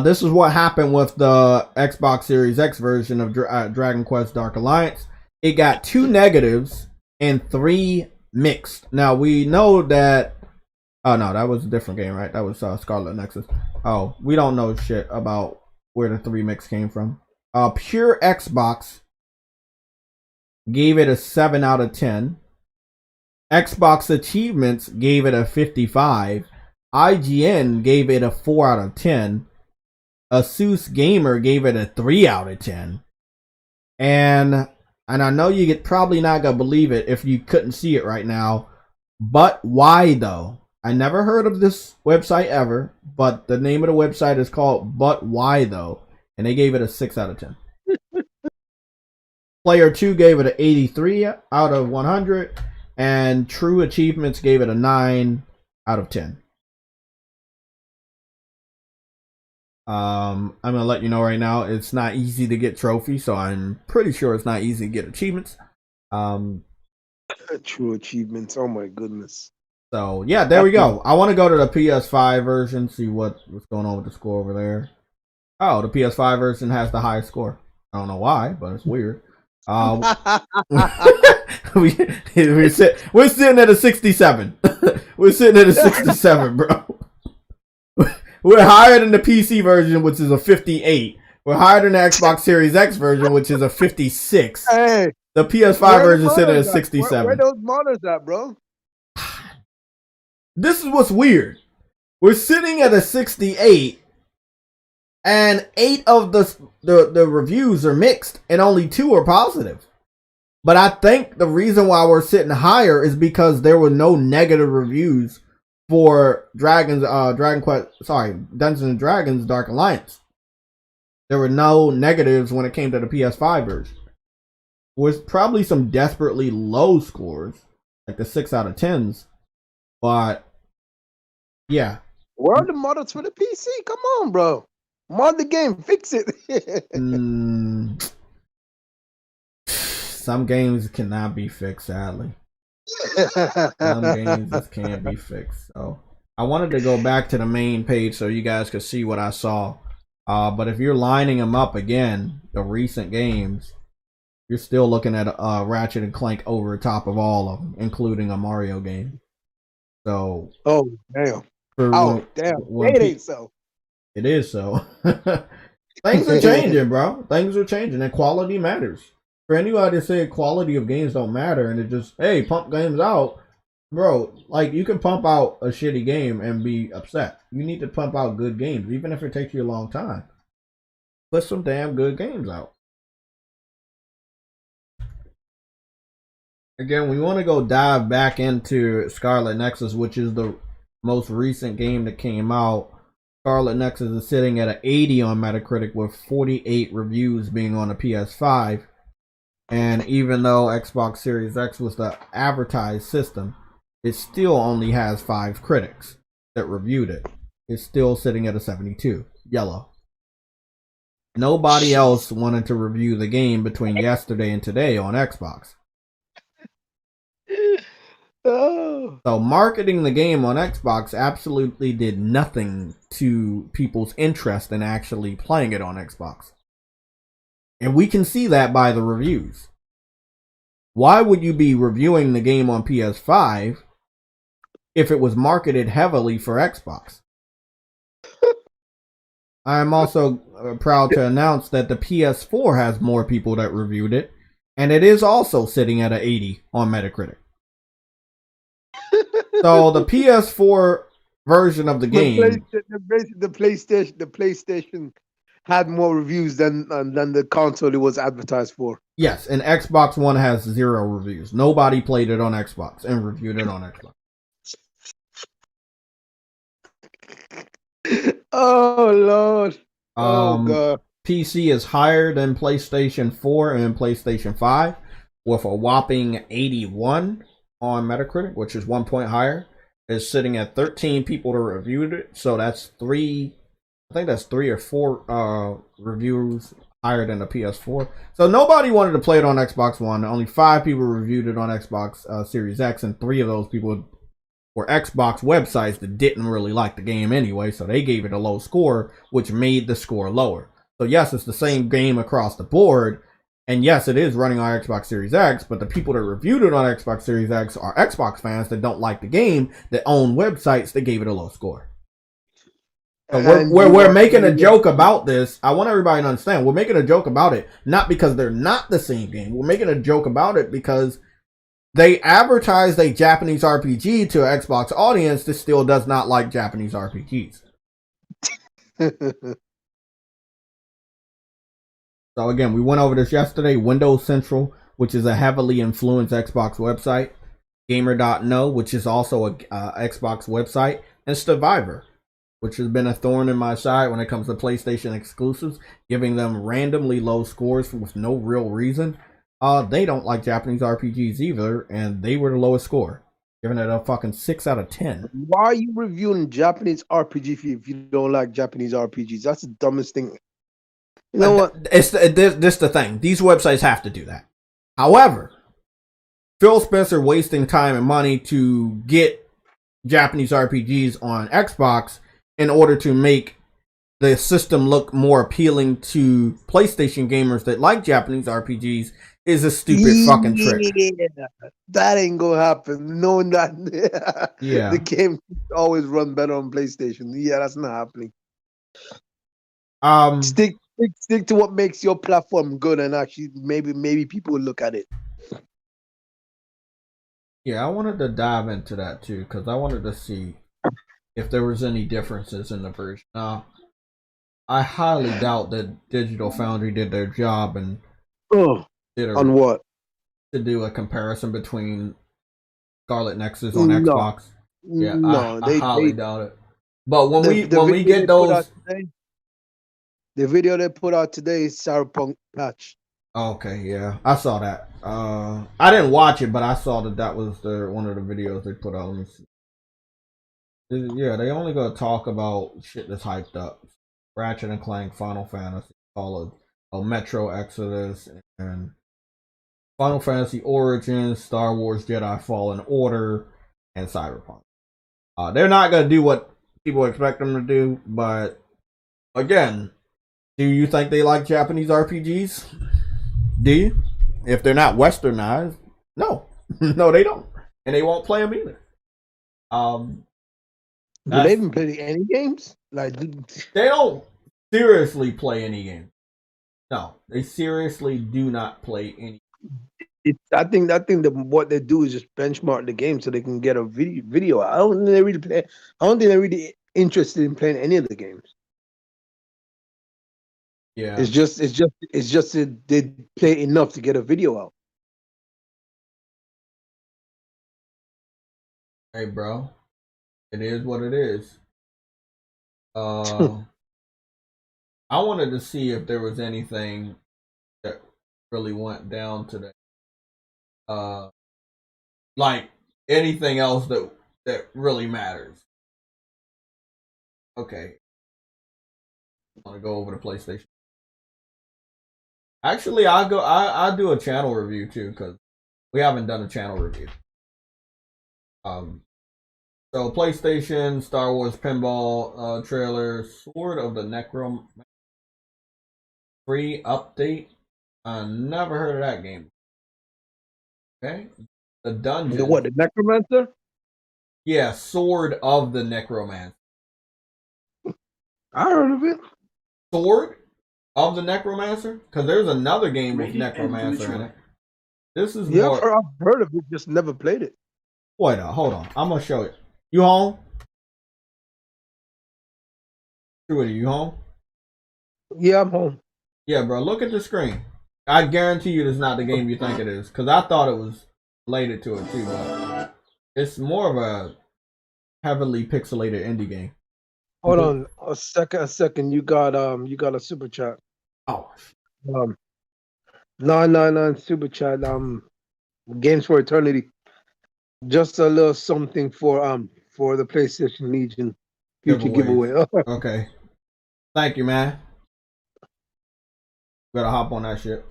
This is what happened with the Xbox Series X version of Dragon Quest Dark Alliance. It got 2 negatives and 3 mixed. Now, we know that... Oh, no, that was a different game, right? That was Scarlet Nexus. Oh, we don't know shit about where the 3 mix came from. Pure Xbox gave it a 7 out of 10. Xbox Achievements gave it a 55. IGN gave it a 4 out of 10. Asus Gamer gave it a 3 out of 10. And I know you get probably not gonna believe it if you couldn't see it right now. But why though? I never heard of this website ever, but the name of the website is called But Why Though, and they gave it a 6 out of 10. Player 2 gave it an 83 out of 100, and True Achievements gave it a 9 out of 10. I'm gonna let you know right now, it's not easy to get trophies, so I'm pretty sure it's not easy to get achievements. True achievements. Oh my goodness. So yeah, there we go. I want to go to the PS5 version, see what's going on with the score over there. Oh, the PS5 version has the highest score. I don't know why, but it's weird. We're sitting at a 67. We're sitting at a 67, bro. We're higher than the PC version, which is a 58. We're higher than the Xbox Series X version, which is a 56. Hey, the PS5 version is sitting at a 67. Where those monitors at, bro? This is what's weird. We're sitting at a 68, and 8 of the reviews are mixed, and only 2 are positive. But I think the reason why we're sitting higher is because there were no negative reviews for Dungeons and Dragons Dark Alliance. There were no negatives when it came to the PS5 version. With probably some desperately low scores, like the 6 out of 10s. But yeah. Where are the modders for the PC? Come on, bro. Mod the game, fix it. Some games cannot be fixed, sadly. Some games just can't be fixed. So I wanted to go back to the main page so you guys could see what I saw. But if you're lining them up again, the recent games, you're still looking at Ratchet and Clank over the top of all of them, including a Mario game. So oh damn! It ain't so. It is so. Things are changing, bro. Things are changing, and quality matters. For anybody to say quality of games don't matter, and it just pump games out, bro. Like, you can pump out a shitty game and be upset. You need to pump out good games, even if it takes you a long time. Put some damn good games out. Again, we want to go dive back into Scarlet Nexus, which is the most recent game that came out. Scarlet Nexus is sitting at an 80 on Metacritic with 48 reviews being on a PS5. And even though Xbox Series X was the advertised system, it still only has 5 critics that reviewed it. It's still sitting at a 72. Yellow. Nobody else wanted to review the game between yesterday and today on Xbox. Oh. So marketing the game on Xbox absolutely did nothing to people's interest in actually playing it on Xbox. And we can see that by the reviews. Why would you be reviewing the game on PS5 if it was marketed heavily for Xbox? I'm also proud to announce that the PS4 has more people that reviewed it, and it is also sitting at an 80 on Metacritic. So the PS4 version of the game, the PlayStation had more reviews than the console it was advertised for. Yes, and Xbox One has 0 reviews. Nobody played it on Xbox and reviewed it on Xbox. Oh Lord. Oh God. PC is higher than PlayStation 4 and PlayStation 5 with a whopping 81 on Metacritic, which is 1 point higher. It's sitting at 13 people that reviewed it, so that's 3 or 4 reviews higher than the PS4. So nobody wanted to play it on Xbox One. Only 5 people reviewed it on Xbox Series X, and 3 of those people were Xbox websites that didn't really like the game anyway, so they gave it a low score, which made the score lower. So yes, it's the same game across the board, and yes, it is running on Xbox Series X, but the people that reviewed it on Xbox Series X are Xbox fans that don't like the game, that own websites that gave it a low score. So we're making a joke about this. I want everybody to understand, we're making a joke about it, not because they're not the same game. We're making a joke about it because they advertised a Japanese RPG to an Xbox audience that still does not like Japanese RPGs. So again, we went over this yesterday. Windows Central, which is a heavily influenced Xbox website. Gamer.no, which is also a Xbox website. And Survivor, which has been a thorn in my side when it comes to PlayStation exclusives, giving them randomly low scores with no real reason. They don't like Japanese RPGs either, and they were the lowest score, giving it a fucking 6 out of 10. Why are you reviewing Japanese RPG if you don't like Japanese RPGs? That's the dumbest thing. You know what? This the thing. These websites have to do that. However, Phil Spencer wasting time and money to get Japanese RPGs on Xbox in order to make the system look more appealing to PlayStation gamers that like Japanese RPGs is a stupid fucking trick. That ain't gonna happen. Knowing that Yeah. the game always run better on PlayStation. Yeah, that's not happening. Stick to what makes your platform good, and actually maybe people will look at it. Yeah, I wanted to dive into that too, because I wanted to see if there was any differences in the version. Now, I highly doubt that Digital Foundry did their job and on what? To do a comparison between Scarlet Nexus on Xbox. Yeah, no, I highly doubt it. But when we get those, the video they put out today is Cyberpunk patch. Okay, yeah, I saw that. I didn't watch it, but I saw that was one of the videos they put out. Let me see. Yeah, they only gonna talk about shit that's hyped up. Ratchet and Clank, Final Fantasy, all of Metro Exodus, and Final Fantasy Origins, Star Wars Jedi Fallen Order, and Cyberpunk. They're not gonna do what people expect them to do, but again, do you think they like Japanese RPGs? Do you? If they're not westernized, no. No, they don't. And they won't play them either. Do they even play any games? Like, they don't seriously play any games. No, they seriously do not play any. I think what they do is just benchmark the game so they can get a video. I don't think they really play. I don't think they're really interested in playing any of the games. Yeah, it's just that they play enough to get a video out. Hey, bro, it is what it is. I wanted to see if there was anything that really went down today. Like anything else that really matters. Okay, I want to go over to PlayStation. Actually, I do a channel review too, because we haven't done a channel review. So PlayStation, Star Wars Pinball trailer, Sword of the Necromancer free update. I never heard of that game. Okay, the dungeon. The what? The Necromancer? Yeah, Sword of the Necromancer. I heard of it. Sword of the Necromancer? Because there's another game with Necromancer in it. This is more. I've heard of it, just never played it. Wait, hold on. I'm gonna show it. You home? Trudy, you home? Yeah, I'm home. Yeah, bro. Look at the screen. I guarantee you, it's not the game you think it is. Because I thought it was related to it too, but it's more of a heavily pixelated indie game. Hold on a second. You got a super chat. Oh, 999 super chat. Games for Eternity. Just a little something for the PlayStation Legion future giveaways. giveaway. Okay. Thank you, man. Better hop on that shit.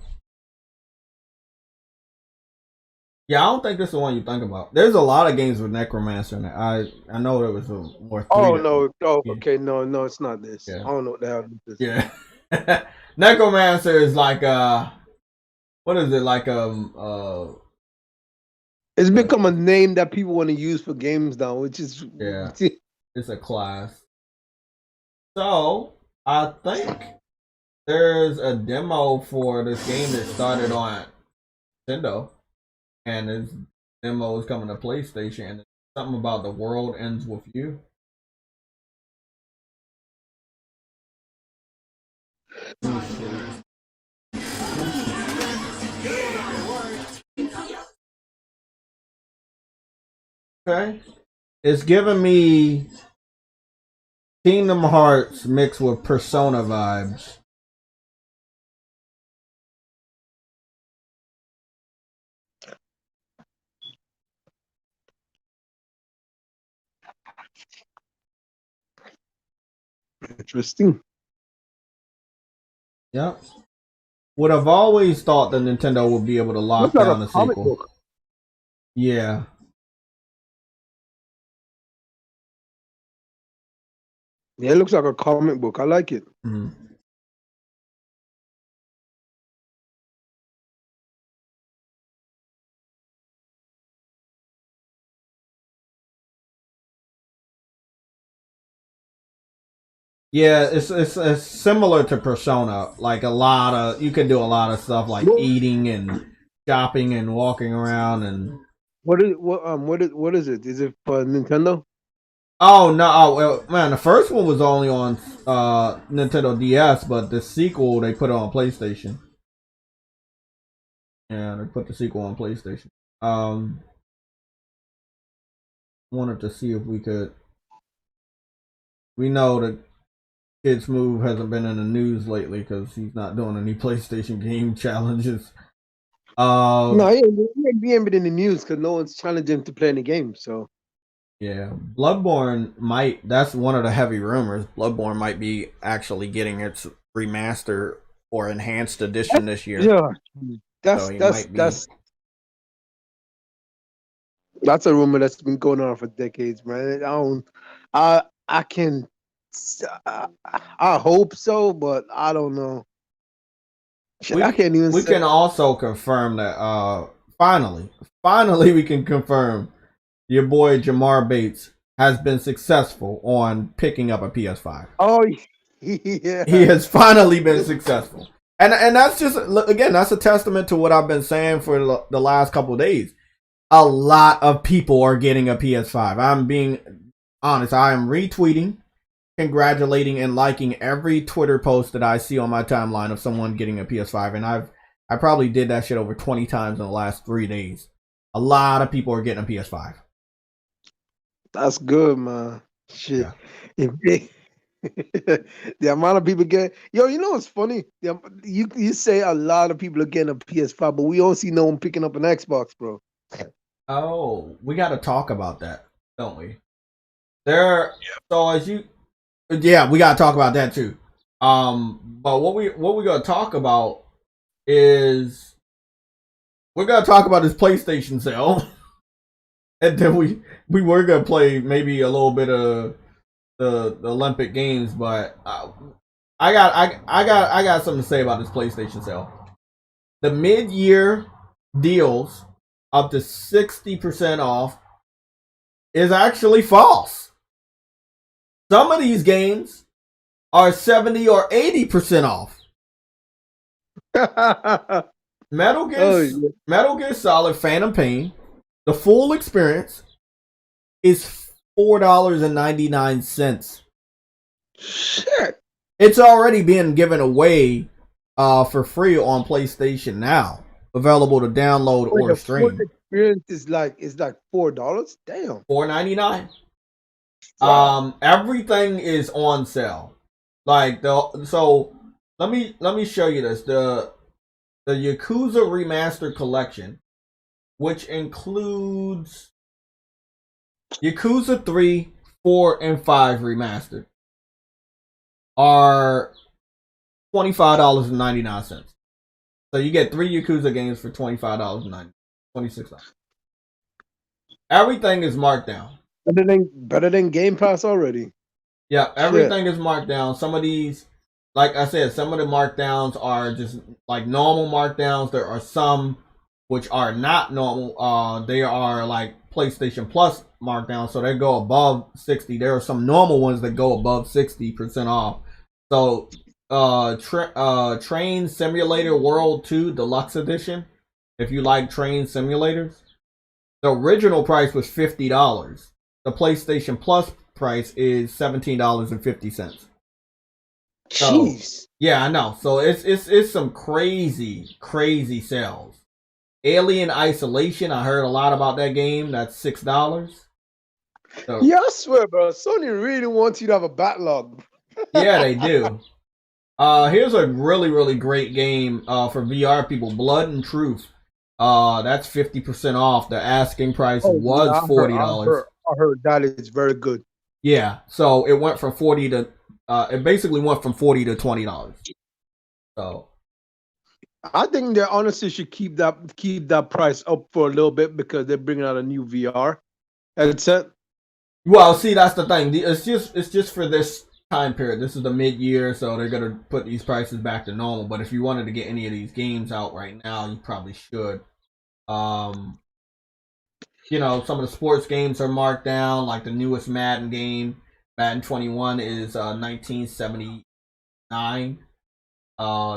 Yeah, I don't think this is the one you think about. There's a lot of games with Necromancer in it. I know there was a more. Oh no! Oh, okay. No, it's not this. Yeah. I don't know what the hell this is. Yeah. Necromancer is like what is it like It's become a name that people want to use for games now, which is it's a class. So I think there's a demo for this game that started on Nintendo, and this demo is coming to PlayStation. And it's something about the world ends with you. Okay, it's giving me Kingdom Hearts mixed with Persona vibes. Interesting. Yep. Would have always thought that Nintendo would be able to lock down the sequel. Book. Yeah. Yeah, it looks like a comic book. I like it. Mm-hmm. Yeah, it's similar to Persona. Like you can do a lot of stuff like eating and shopping and walking around and. What is it? Is it for Nintendo? Oh no! Oh, well, man, the first one was only on Nintendo DS, but the sequel they put it on PlayStation. Yeah, they put the sequel on PlayStation. Wanted to see if we could. We know that Kid's Move hasn't been in the news lately because he's not doing any PlayStation game challenges. No, he ain't been in the news because no one's challenging him to play in the game. So yeah, Bloodborne might. That's one of the heavy rumors. Bloodborne might be actually getting its remaster or enhanced edition this year. Yeah, that's a rumor that's been going on for decades, man. I hope so, but I don't know. I can't even. We can also confirm that finally we can confirm your boy Jamar Bates has been successful on picking up a PS5. Oh yeah, he has finally been successful, and that's just again that's a testament to what I've been saying for the last couple of days. A lot of people are getting a PS5. I'm being honest. I am retweeting, congratulating, and liking every Twitter post that I see on my timeline of someone getting a PS5, and I probably did that shit over 20 times in the last 3 days. A lot of people are getting a PS5. That's good, man. Shit. Yeah. The amount of people get you know what's funny? You say a lot of people are getting a PS5, but we don't see no one picking up an Xbox, bro. Oh, we got to talk about that, don't we? So we got to talk about that too. But what we gonna talk about is we're gonna talk about this PlayStation sale, and then we were gonna play maybe a little bit of the Olympic Games, but I got something to say about this PlayStation sale. The mid-year deals up to 60% off is actually false. Some of these games are 70 or 80% off. Metal Gear Solid Phantom Pain, the full experience, is $4.99. Shit. It's already being given away for free on PlayStation Now, available to download Wait, or the full stream. experience is like $4. Damn. $4.99. Wow. Everything is on sale. Like so let me show you this. The Yakuza Remastered Collection, which includes Yakuza 3, 4, and 5 remastered, are $25.99. So you get 3 Yakuza games for $25.99. $26. Everything is marked down. Better than Game Pass already. Yeah, everything is marked down. Some of these, like I said, some of the markdowns are just like normal markdowns. There are some which are not normal. They are like PlayStation Plus markdowns, so they go above 60. There are some normal ones that go above 60% off. So, Train Simulator World 2 Deluxe Edition, if you like train simulators, the original price was $50. The PlayStation Plus price is $17.50. So, Jeez. yeah, I know. So it's some crazy sales. Alien Isolation, I heard a lot about that game. That's $6. So, Yeah, I swear, bro. Sony really wants you to have a backlog. yeah, they do. Here's a really great game for VR people. Blood and Truth. That's 50% off. The asking price was $40. I heard that is very good. Yeah, so it went from 40 to it basically went from $40 to $20. So I think they honestly should keep that price up for a little bit because they're bringing out a new VR headset. well, see, that's the thing. It's just for this time period. This is the mid-year, so they're gonna put these prices back to normal. But if you wanted to get any of these games out right now, you probably should. You know, some of the sports games are marked down, like the newest Madden game. Madden 21 is $19.79.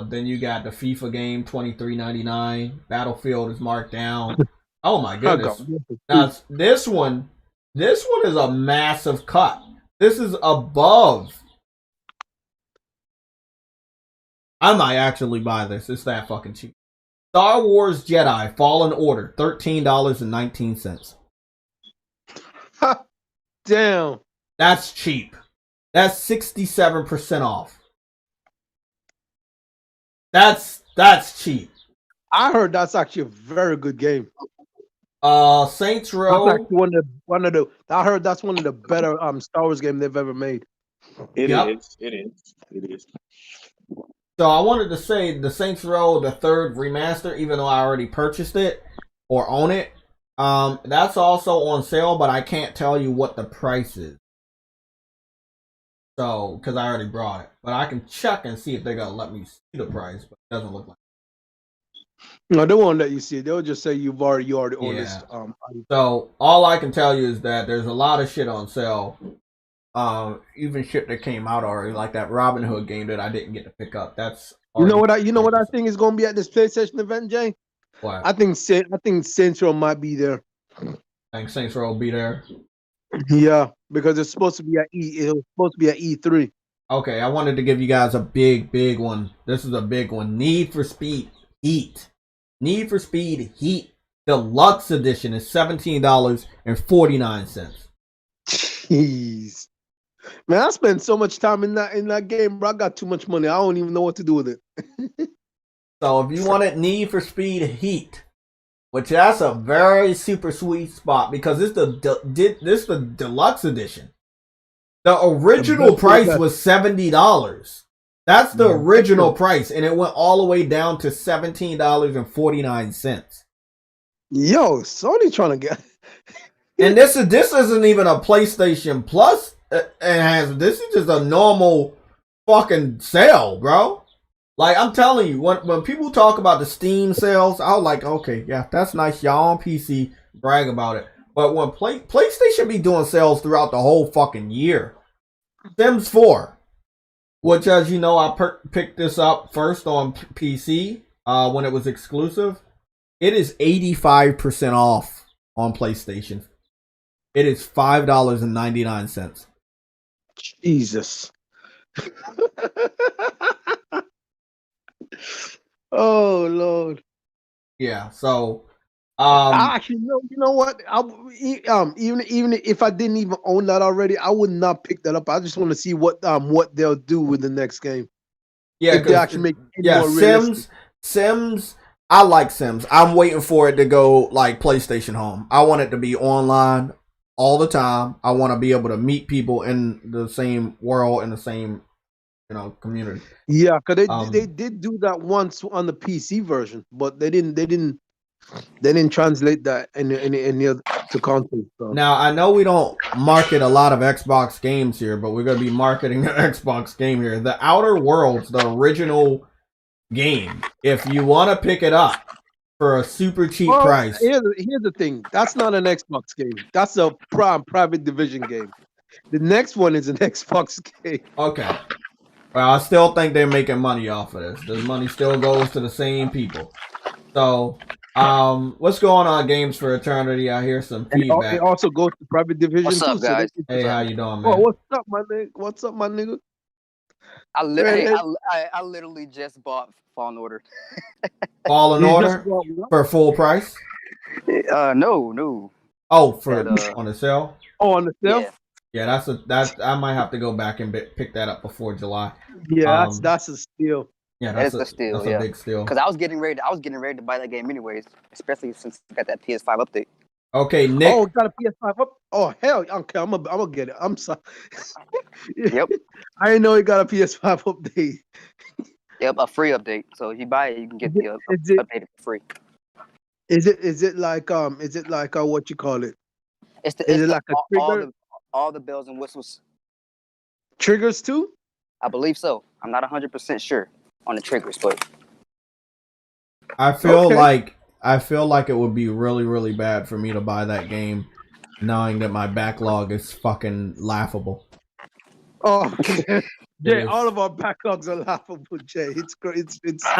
Then you got the FIFA game, $23.99. Battlefield is marked down. Oh my goodness! Now this one is a massive cut. This is above. I might actually buy this. It's that fucking cheap. Star Wars Jedi Fallen Order, $13.19. Damn. That's cheap. That's 67% off. That's cheap. I heard that's actually a very good game. Saints Row. That's actually one of the. I heard that's one of the better Star Wars games they've ever made. It Yep. is. So I wanted to say the Saints Row, the 3rd remaster, even though I already purchased it or own it, that's also on sale, but I can't tell you what the price is. So, because I already brought it. But I can check and see if they're going to let me see the price, but it doesn't look like it. No, they won't let you see it. They'll just say you already own this. So, all I can tell you is that there's a lot of shit on sale. Even shit that came out already, like that Robin Hood game that I didn't get to pick up. That's you know what I think is going to be at this PlayStation event, Jay? What? I think Saints Row might be there. I think Saints Row will be there. Yeah, because it's supposed to be at E3. Okay, I wanted to give you guys a big one. This is a big one. Need for Speed Heat. Need for Speed Heat Deluxe Edition is $17.49. Jeez. Man, I spent so much time in that game, bro. I got too much money. I don't even know what to do with it. So if you wanted Need for Speed Heat, which that's a very super sweet spot because this the deluxe edition. The original price was $70. That's the original price, and it went all the way down to $17.49. Yo, Sony trying to get. And this isn't even a PlayStation Plus. This is just a normal fucking sale, bro. Like I'm telling you, when people talk about the Steam sales, I was like, okay, yeah, that's nice. Y'all on PC brag about it, but when PlayStation be doing sales throughout the whole fucking year. Sims 4, which as you know, I picked this up first on PC when it was exclusive. It is 85% off on PlayStation. It is $5.99. Jesus. Oh Lord. Yeah. So, I actually know. You know what? Even if I didn't even own that already, I would not pick that up. I just want to see what they'll do with the next game. yeah, If they because actually make it any yeah, more realistic. Sims. I like Sims. I'm waiting for it to go like PlayStation Home. I want it to be online all the time. I want to be able to meet people in the same world, in the same community. Yeah, because they Um, did do that once on the PC version, but they didn't translate that any other to console. So. Now I know we don't market a lot of Xbox games here, but we're gonna be marketing an Xbox game here. The Outer Worlds, the original game. If you want to pick it up for a super cheap Well, price, here's the thing. That's not an Xbox game. That's a private division game. The next one is an Xbox game. okay. Well, I still think they're making money off of this. The money still goes to the same people. So, what's going on, Games for Eternity? I hear some And it feedback. also goes to private division What's too. up, guys? Hey, how you doing, Oh, man? what's up, my nigga? What's up, my nigga? I literally just bought Fallen Order. Fallen You just Order bought what? for full price? No. Oh, for That, on the sale? Oh, on the sale? Yeah. Yeah, that's I might have to go back and pick that up before July. Yeah, that's a steal. Yeah, That is the steal, that's a big steal. Because I was getting ready to buy that game anyways, especially since I got that PS5 update. Okay, Nick. Oh, got a PS5 up. Oh hell, okay, I'm gonna get it. I'm sorry. Yep. I didn't know he got a PS5 update. Yep, a free update. So if you buy it, you can get the Is it update for free. is it like what you call it? Is it like a trigger? All the bells and whistles? Triggers too? I believe so. I'm not 100% sure on the triggers, but I feel like it would be really, really bad for me to buy that game knowing that my backlog is fucking laughable. Oh, Jay, all of our backlogs are laughable, Jay. It's great. It's.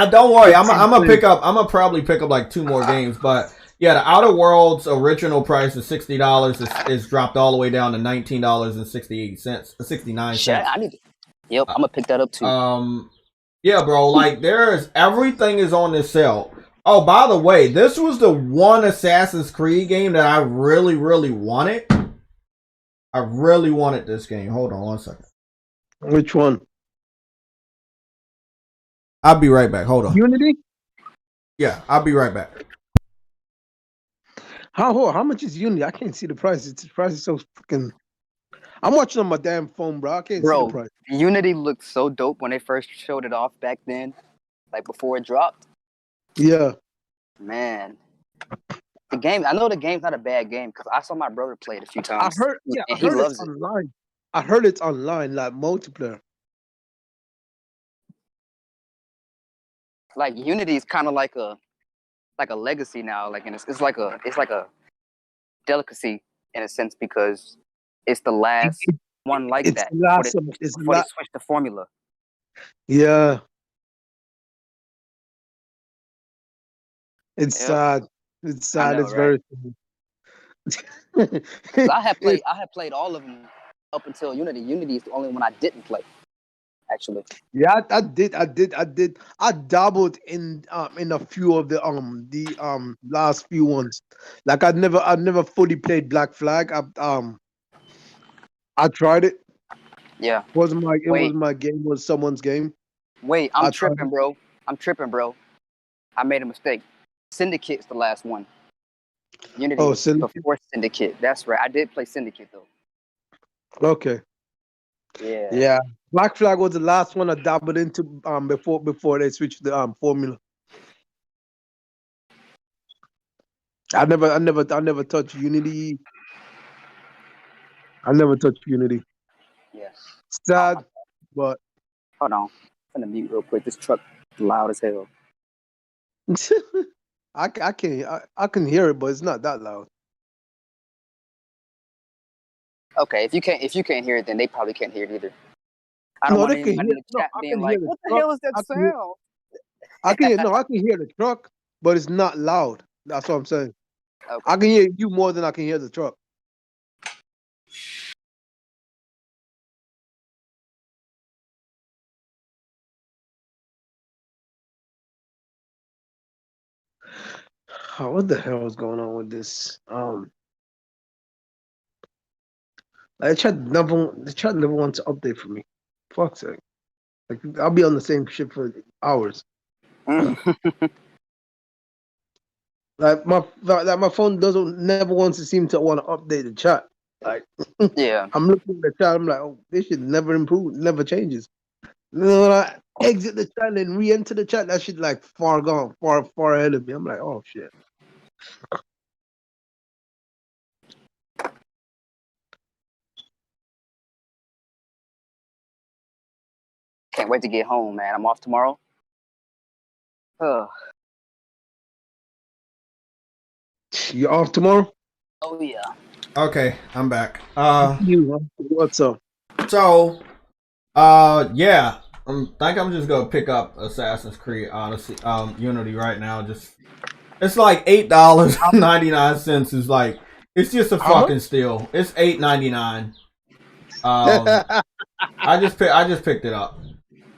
Don't worry, I'm gonna probably pick up like 2 more games, but yeah, the Outer Worlds original price is $60 is dropped all the way down to $19.68, 69 shit, cents. I need to. Yep, I'm gonna pick that up too. Yeah, bro, like everything is on this sale. Oh, by the way, this was the one Assassin's Creed game that I really, really wanted. I really wanted this game. Hold on 1 second. Which one? I'll be right back. Hold on. Unity? Yeah, I'll be right back. How much is Unity? I can't see the price. The price is so freaking. I'm watching on my damn phone, bro. I can't see the price. Unity looked so dope when they first showed it off back then, like before it dropped. Yeah. Man, the game. I know the game's not a bad game because I saw my brother play it a few times. I heard it's online. I heard it's online, like multiplayer. Like Unity is kind of like a legacy now. Like, and it's like a delicacy in a sense because it's the last one like that. Before they switched the formula. Yeah. It's sad. It's sad. It's very sad. I had played all of them up until Unity. Unity is the only one I didn't play, actually. Yeah, I did. I dabbled in a few of the last few ones. Like I never fully played Black Flag. I tried it. Yeah. It wasn't my game. It was someone's game. Wait, I'm tripping, bro. I made a mistake. Syndicate's the last one. Unity was before Syndicate. That's right. I did play Syndicate though. Okay. Yeah. Yeah. Black Flag was the last one I dabbled into before they switched the formula. I never touched Unity. I never touched Unity. Yes. Sad, but hold on. I'm gonna mute real quick. This truck loud as hell. I can hear it, but it's not that loud. Okay, if you can't hear it, then they probably can't hear it either. I don't want anybody in the chat being like, "What the hell is that sound?" I can hear the truck, but it's not loud. That's what I'm saying. Okay. I can hear you more than I can hear the truck. what the hell is going on with this? The chat never wants to update for me. Fuck's sake. Like, I'll be on the same shit for hours. Like my phone never wants to seem to want to update the chat. Like, Yeah. I'm looking at the chat, I'm like, oh, this shit never improves, never changes. You know, when I exit the chat and re-enter the chat, that shit like far gone, far ahead of me. I'm like, oh shit. Can't wait to get home, man. I'm off tomorrow. You off tomorrow? Oh yeah. Okay, I'm back. What's up? So, yeah, I think I'm just gonna pick up Assassin's Creed Odyssey, Unity right now. It's like $8.99. Is like, it's just a fucking steal. It's $8.99. I just picked it up.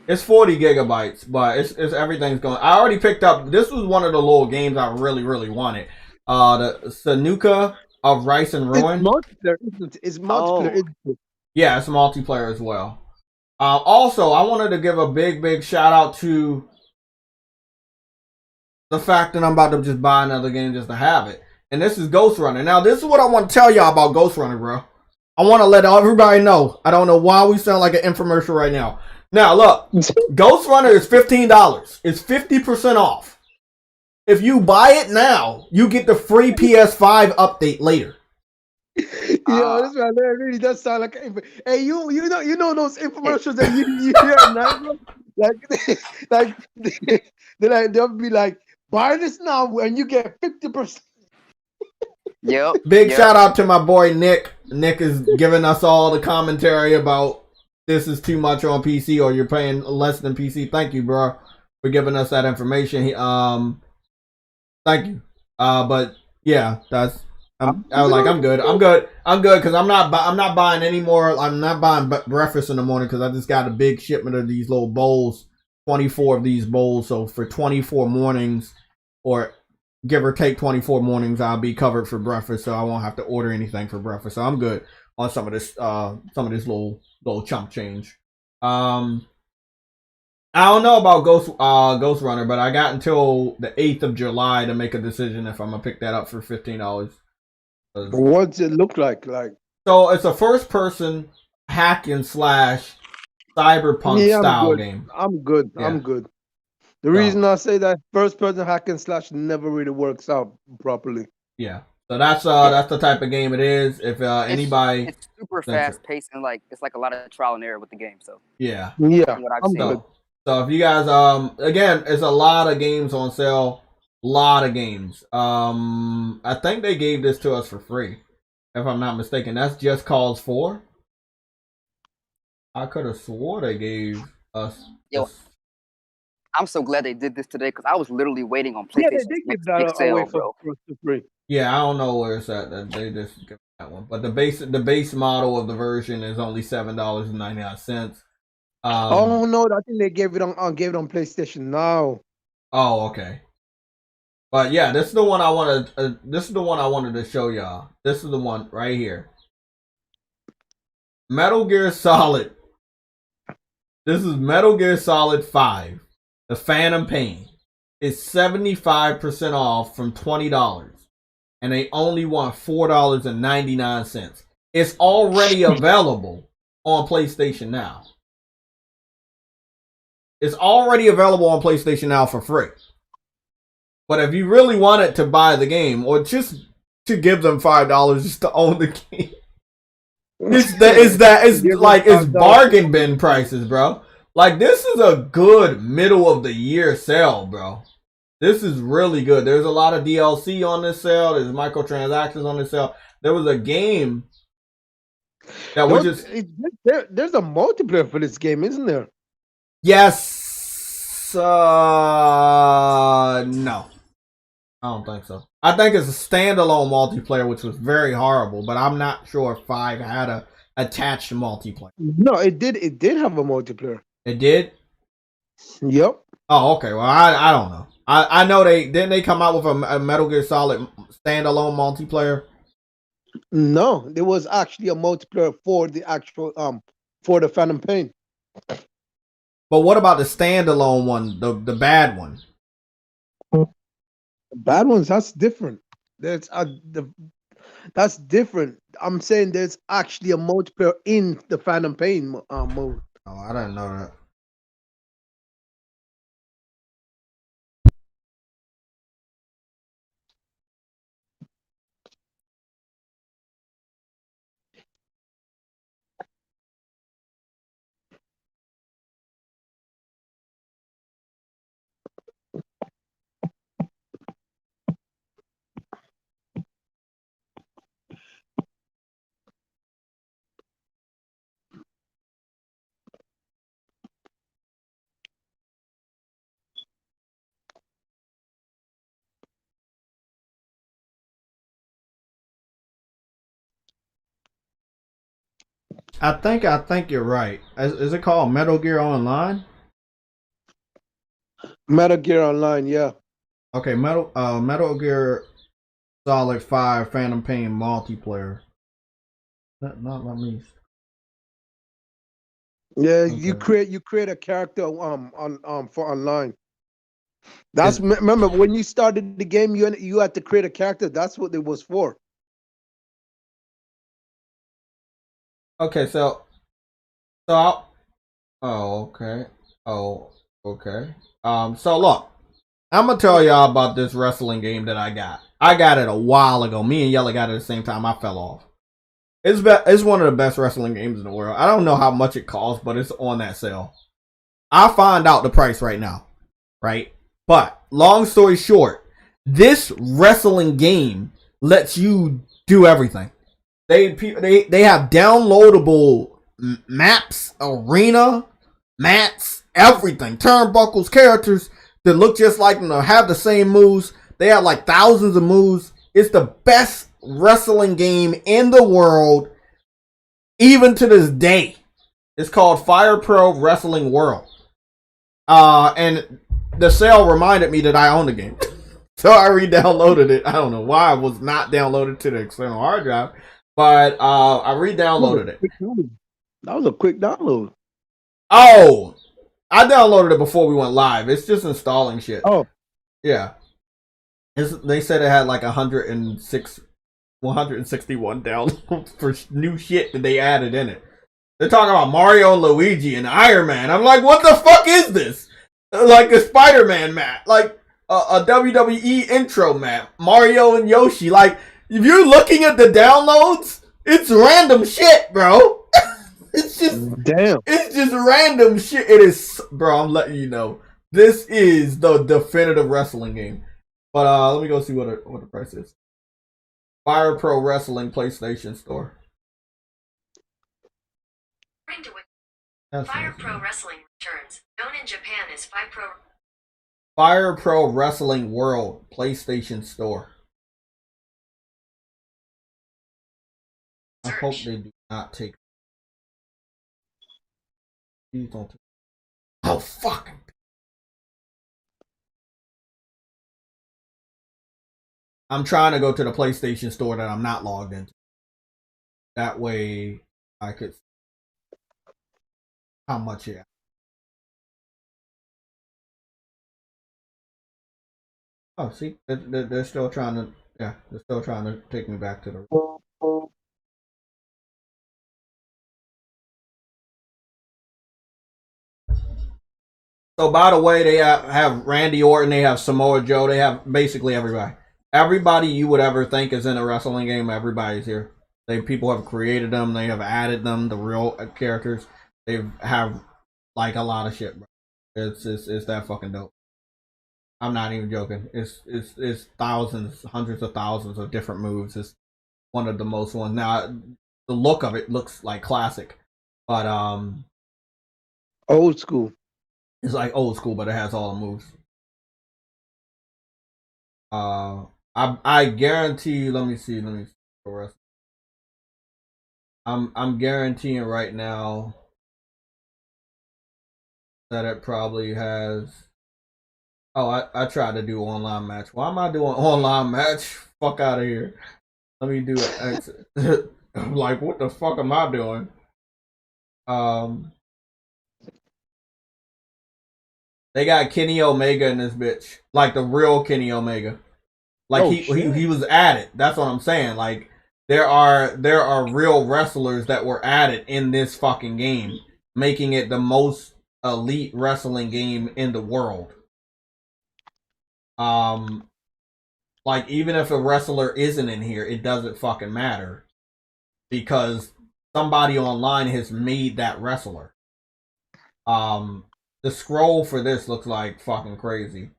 It's 40 gigabytes, but it's everything's going. I already picked up. This was one of the little games I really wanted. The Sanuka of Rice and Ruin. It's multiplayer, isn't it? It's multiplayer, isn't it? Yeah, it's multiplayer as well. Also, I wanted to give a big shout out to the fact that I'm about to just buy another game just to have it. And this is Ghost Runner. Now, this is what I want to tell y'all about Ghost Runner, bro. I want to let everybody know. I don't know why we sound like an infomercial right now. Now, look. Ghost Runner is $15. It's 50% off. If you buy it now, you get the free PS5 update later. Yo, this man there really does sound like. Hey, you know those infomercials that you hear at night, bro? They'll be like, buy this now and you get 50%. Yep. Big shout out to my boy Nick. Nick is giving us all the commentary about this is too much on PC or you're paying less than PC. Thank you, bro, for giving us that information. Thank you. But yeah, I'm good because I'm not buying any more. I'm not buying breakfast in the morning because I just got a big shipment of these little bowls, 24 of these bowls. So for 24 mornings, or give or take 24 mornings, I'll be covered for breakfast. So I won't have to order anything for breakfast. So I'm good on some of this little chump change. I don't know about Ghost Runner, but I got until the 8th of July to make a decision if I'm gonna pick that up for $15. What's it look like? So it's a first-person hack and slash cyberpunk style game. I'm good. Yeah. I'm good. The reason I say that first-person hack and slash never really works out properly. Yeah. So that's the type of game it is. If anybody, it's super fast paced and it's like a lot of trial and error with the game. So yeah, what I've seen. Good. So if you guys, again, it's a lot of games on sale. Lot of games. I think they gave this to us for free, if I'm not mistaken. That's Just Cause 4. I could have swore they gave us. Yo, I'm so glad they did this today because I was literally waiting on PlayStation. Yeah, they give that away for free. Yeah, I don't know where it's at. They just give that one, but the base model of the version is only $7.99. Oh no! I think they gave it on PlayStation Now. Oh, okay. But yeah, this is the one I wanted. This is the one I wanted to show y'all. This is the one right here. Metal Gear Solid. This is Metal Gear Solid 5. The Phantom Pain. It's 75% off from $20, and they only want $4.99. It's already available on PlayStation Now. It's already available on PlayStation Now for free. But if you really wanted to buy the game, or just to give them $5 just to own the game, it's bargain bin prices, bro. Like, this is a good middle of the year sale, bro. This is really good. There's a lot of DLC on this sale. There's microtransactions on this sale. There was a game that was just there's a multiplayer for this game, isn't there? Yes. No. I don't think so. I think it's a standalone multiplayer, which was very horrible, but I'm not sure if 5 had a attached multiplayer. No, it did. It did have a multiplayer. It did? Yep. Oh, okay. Well, I don't know. I know they come out with a Metal Gear Solid standalone multiplayer. No, there was actually a multiplayer for the actual for the Phantom Pain. But what about the standalone one, the bad one? The bad ones, that's different. That's different. I'm saying there's actually a multiplayer in the Phantom Pain mode. Oh, I didn't know that. I think you're right. Is it called Metal Gear Online? Metal Gear Online, yeah. Okay, Metal Gear Solid 5 Phantom Pain multiplayer. Not let me. Yeah, Okay. you create a character on for online. That's remember when you started the game, you had to create a character. That's what it was for. Okay, oh, okay. Oh, okay. So look, I'm gonna tell y'all about this wrestling game that I got. I got it a while ago. Me and Yella got it at the same time. I fell off. It's one of the best wrestling games in the world. I don't know how much it costs, but it's on that sale. I'll find out the price right now. Right? But long story short, this wrestling game lets you do everything. They have downloadable maps, arena, mats, everything, turnbuckles, characters that look just like them, have the same moves. They have like thousands of moves. It's the best wrestling game in the world, even to this day. It's called Fire Pro Wrestling World. And the sale reminded me that I own the game. So I re-downloaded it. I don't know why it was not downloaded to the external hard drive, but I re-downloaded it. That was a quick download. Oh, I downloaded it before we went live. It's just installing shit. Oh, yeah. They said it had like 161 downloads for new shit that they added in it. They're talking about Mario and Luigi and Iron Man. I'm like, what the fuck is this? Like a Spider-Man map, like a WWE intro map, Mario and Yoshi. Like, if you're looking at the downloads, it's random shit, bro. It's just damn. It's just random shit. It is, bro. I'm letting you know. This is the definitive wrestling game. But let me go see what the price is. Fire Pro Wrestling PlayStation Store. Fire Pro Wrestling returns. Known in Japan as Fire Pro Wrestling World PlayStation Store. I hope they do not take. Please don't. Oh fuck! I'm trying to go to the PlayStation Store that I'm not logged into. That way, I could. How much? Yeah. Oh, see, they're still trying to. Yeah, they're still trying to take me back to the. So, by the way, they have Randy Orton, they have Samoa Joe, they have basically everybody. Everybody you would ever think is in a wrestling game, everybody's here. People have created them, they have added them, the real characters. They have like a lot of shit, bro. It's that fucking dope. I'm not even joking. It's thousands, hundreds of thousands of different moves. It's one of the most ones. Now, the look of it looks like classic, but old school. It's like old school, but it has all the moves. I guarantee you. Let me see. I'm guaranteeing right now that it probably has. Oh, I tried to do online match. Why am I doing online match? Fuck out of here. Let me do it. I'm like, what the fuck am I doing? They got Kenny Omega in this bitch, like the real Kenny Omega. Like he was added. That's what I'm saying. Like there are real wrestlers that were added in this fucking game, making it the most elite wrestling game in the world. Like even if a wrestler isn't in here, it doesn't fucking matter because somebody online has made that wrestler. The scroll for this looks like fucking crazy.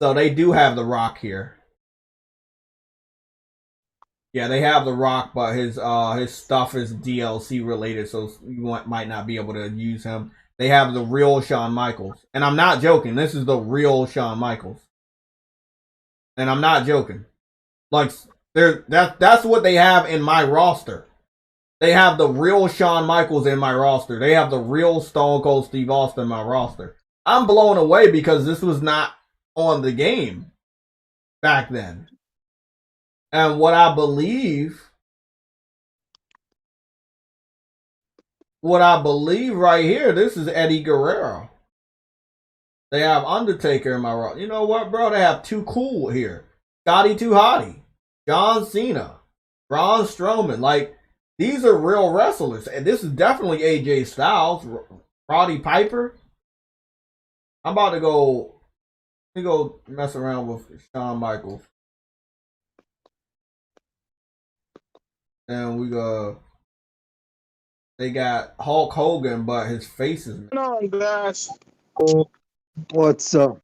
So they do have The Rock here. Yeah, they have The Rock, but his stuff is DLC related, so you might not be able to use him. They have the real Shawn Michaels, and I'm not joking. This is the real Shawn Michaels, and I'm not joking. Like that's what they have in my roster. They have the real Shawn Michaels in my roster. They have the real Stone Cold Steve Austin in my roster. I'm blown away because this was not on the game back then. And what I believe right here, this is Eddie Guerrero. They have Undertaker in my roster. You know what, bro? They have Too Cool here. Scotty Too Hottie. John Cena. Braun Strowman. Like, these are real wrestlers. And this is definitely AJ Styles. Roddy Piper. I'm about to go. Let me go mess around with Shawn Michaels. And we go. They got Hulk Hogan, but his face is. No, guys. What's up?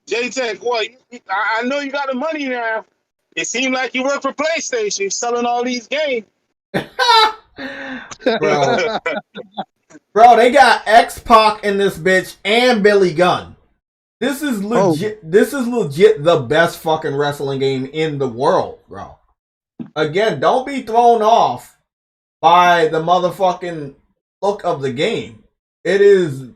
JayTech, what? I know you got the money now. It seemed like you work for PlayStation, selling all these games. Bro. Bro, they got X-Pac in this bitch and Billy Gunn. This is legit. Oh. This is legit the best fucking wrestling game in the world, bro. Again, don't be thrown off by the motherfucking look of the game. It is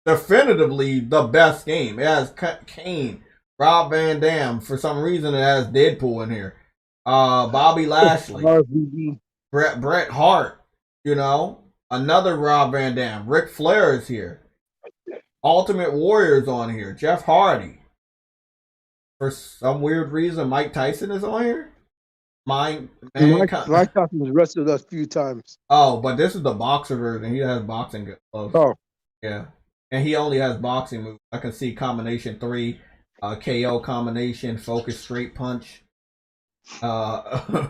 definitively the best game. It has Kane, Rob Van Dam. For some reason, it has Deadpool in here. Bobby Lashley, Bret Hart. You know, another Rob Van Dam. Ric Flair is here. Ultimate Warrior's on here. Jeff Hardy. For some weird reason, Mike Tyson is on here. Mike Tyson was wrestled us a few times. Oh, but this is the boxer version. He has boxing gloves. Oh, yeah, and he only has boxing moves. I can see combination 3, KO combination, focus straight punch,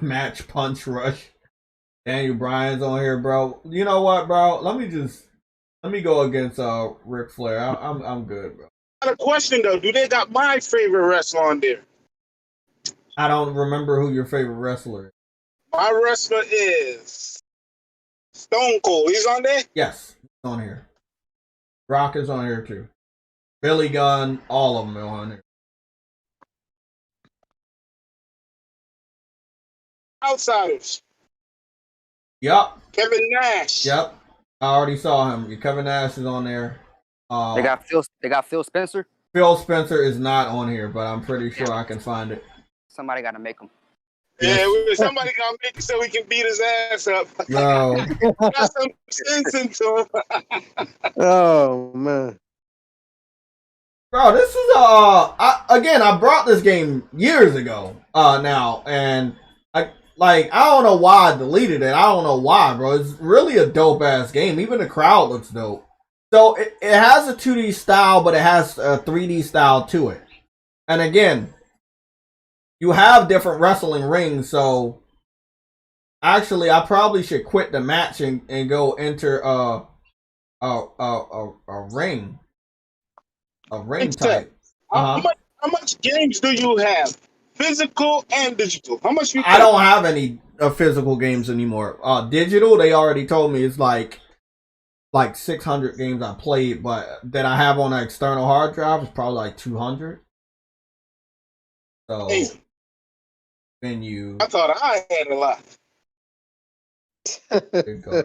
match punch rush. Daniel Bryan's on here, bro. You know what, bro? Let me go against Ric Flair. I'm good, bro. I got a question though. Do they got my favorite wrestler on there? I don't remember who your favorite wrestler is. My wrestler is Stone Cold. He's on there? Yes, he's on here. Rock is on here too. Billy Gunn, all of them are on here. Outsiders. Yep. Kevin Nash. Yep. I already saw him. Kevin Nash is on there. They got Phil Spencer. Phil Spencer is not on here, but I'm pretty sure I can find it. Somebody got to make him. Yeah, somebody got to make it so we can beat his ass up. No. Got some sense into him. Oh, man. Bro, this is I brought this game years ago now, and I don't know why I deleted it. I don't know why, bro. It's really a dope ass game. Even the crowd looks dope. So it has a 2D style, but it has a 3D style to it. And again, you have different wrestling rings, so actually I probably should quit the match and go enter a ring. A ring type. How much games do you have? Physical and digital. How much you I don't have any physical games anymore. Digital, they already told me it's like 600 games I played, but that I have on an external hard drive is probably like 200. So menu. I thought I had a lot. There you go.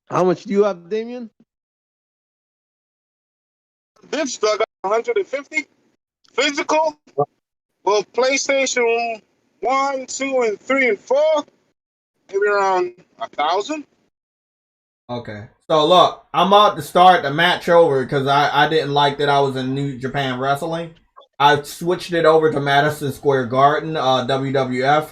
How much do you have, Damien? Digital, I got 150. Physical, well, PlayStation 1, 2, and 3, and 4, maybe around 1,000. Okay. So look, I'm about to start the match over because I didn't like that I was in New Japan Wrestling. I switched it over to Madison Square Garden, WWF,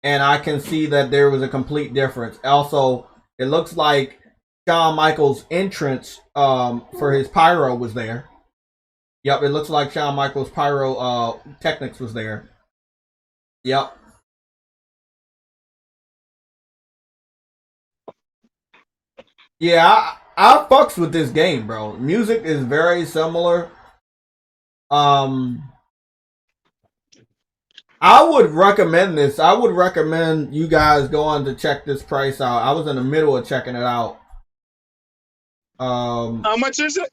and I can see that there was a complete difference. Also, it looks like Shawn Michaels' entrance for his pyro was there. Yep, it looks like Shawn Michaels' pyro technics was there. Yep. Yeah, I fucks with this game, bro. Music is very similar. I would recommend this. I would recommend you guys going to check this price out. I was in the middle of checking it out. How much is it?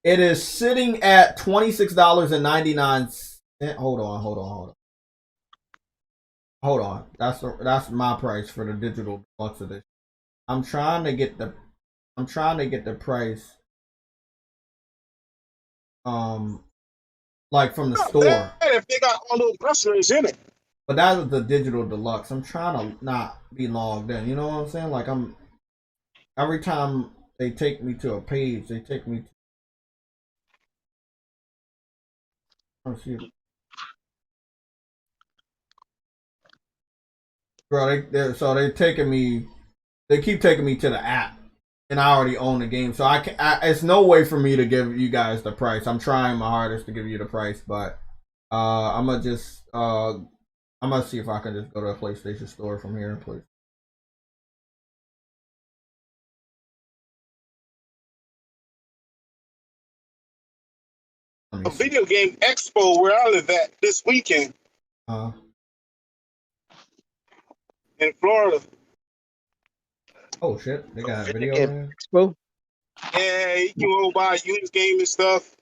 It is sitting at $26.99. Hold on. That's my price for the digital deluxe edition. I'm trying to get the price like from the store. If they got all those groceries in it. But that is the digital deluxe. I'm trying to not be logged in. You know what I'm saying? Like every time they take me to a page, they take me to Bro, they taking me. They keep taking me to the app, and I already own the game, so it's no way for me to give you guys the price. I'm trying my hardest to give you the price, but I'm gonna see if I can just go to a PlayStation Store from here, please. A video game expo where I live at this weekend. In Florida. Oh shit, they got a video there? Expo? Yeah, you can go buy used game and stuff.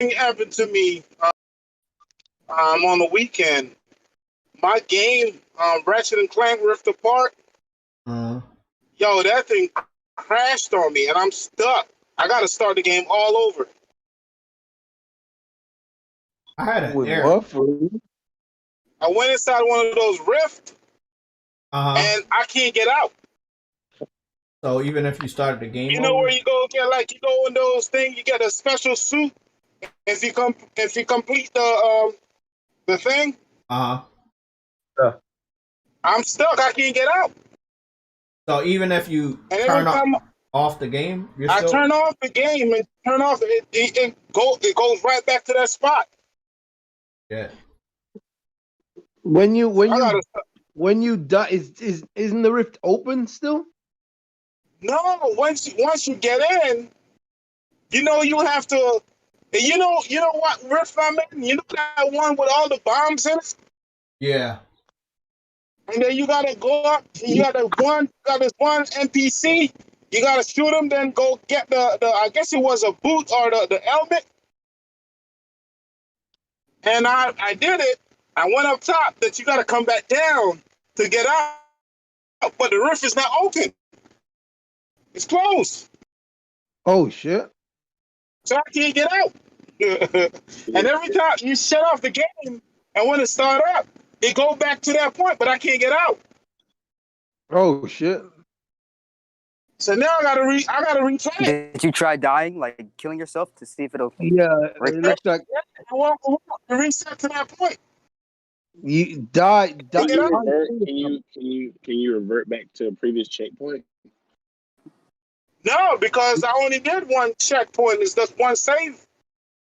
Thing happened to me on the weekend. My game, Ratchet and Clank Rift Apart. Yo, that thing crashed on me, and I'm stuck. I got to start the game all over. I had an error. I went inside one of those Rift, and I can't get out. So even if you started the game, you know where you go get you go in those things, you get a special suit. If you complete the thing. Yeah. I'm stuck. I can't get out. So even if you turn off the game, I turn off the game and turn off it goes right back to that spot. Yeah. When you die, isn't the rift open still? No, once you get in, you have to. You know what rift I'm in? You know that one with all the bombs in it? Yeah. And then you gotta go up. You got this one NPC. You gotta shoot him, then go get the I guess it was a boot or the helmet. And I did it. I went up top. That you gotta come back down to get out. But the roof is not open. It's closed. Oh shit. So I can't get out. And every time you shut off the game, and when it start up, it go back to that point, but I can't get out. Oh shit. So now I gotta retry it. Did you try dying, like killing yourself, to see if it'll? Yeah, it looks like I want to reset to that point. You die. Can you revert back to a previous checkpoint? No, because I only did one checkpoint. It's just one save.